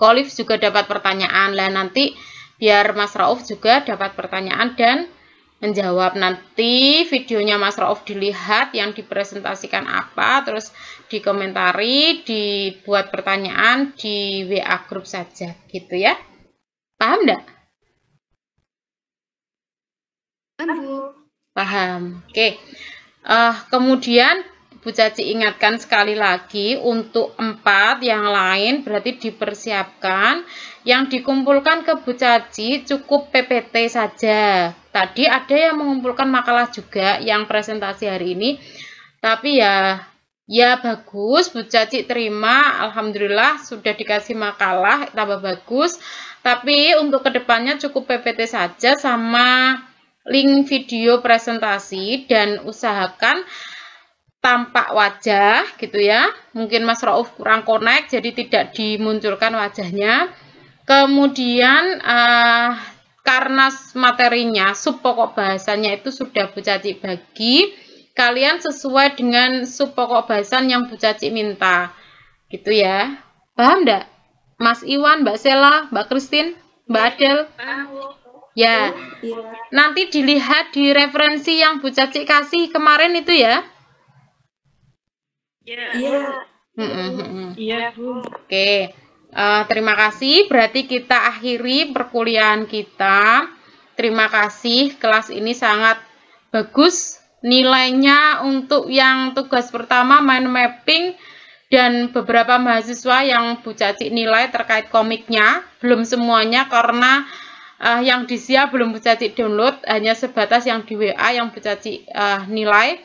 Kolif juga dapat pertanyaan lah, nanti biar Mas Rauf juga dapat pertanyaan dan menjawab. Nanti videonya Mas Rauf dilihat yang dipresentasikan apa, terus dikomentari, dibuat pertanyaan di WA grup saja gitu ya. Paham enggak? Paham Bu. Paham. Oke. Kemudian Bu Caci ingatkan sekali lagi, untuk 4 yang lain berarti dipersiapkan. Yang dikumpulkan ke Bu Caci cukup PPT saja. Tadi ada yang mengumpulkan makalah juga yang presentasi hari ini. Tapi ya bagus, Bu Caci terima, alhamdulillah sudah dikasih makalah, tambah bagus. Tapi untuk kedepannya cukup PPT saja sama link video presentasi, dan usahakan tampak wajah gitu ya. Mungkin Mas Rauf kurang connect jadi tidak dimunculkan wajahnya. Kemudian karena materinya sub pokok bahasanya itu sudah Bu Caci bagi, kalian sesuai dengan sub pokok bahasan yang Bu Caci minta gitu ya. Paham enggak? Mas Iwan, Mbak Sela, Mbak Christine, Mbak Adel? Ya. Nanti dilihat di referensi yang Bu Caci kasih kemarin itu ya. Iya Bu. Oke, terima kasih. Berarti kita akhiri perkuliahan kita. Terima kasih, kelas ini sangat bagus. Nilainya untuk yang tugas pertama mind mapping Dan beberapa mahasiswa yang Bu Caci nilai terkait komiknya, belum semuanya karena yang di SIA belum Bu Caci download, hanya sebatas yang di WA yang Bu Caci nilai.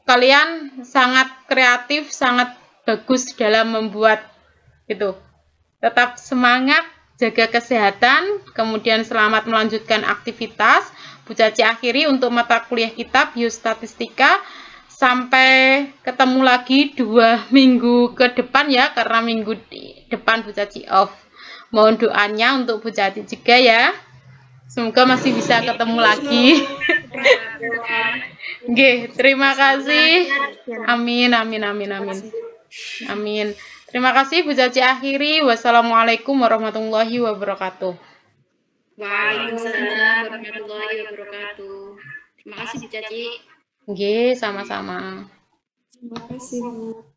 Kalian sangat kreatif, sangat bagus dalam membuat itu. Tetap semangat, jaga kesehatan, kemudian selamat melanjutkan aktivitas. Bu Caci akhiri untuk mata kuliah kita Biostatistika. Sampai ketemu lagi 2 minggu ke depan ya, karena minggu depan Bu Caci off. Mohon doanya untuk Bu Caci juga ya. Semoga masih bisa ketemu lagi. Oke, terima kasih. Amin, amin, amin, amin. Amin. Terima kasih Bu Caci akhiri. Wassalamualaikum warahmatullahi wabarakatuh. Waalaikumsalam warahmatullahi wabarakatuh. Terima kasih Bu Caci. Oke, sama-sama. Terima kasih, Bu.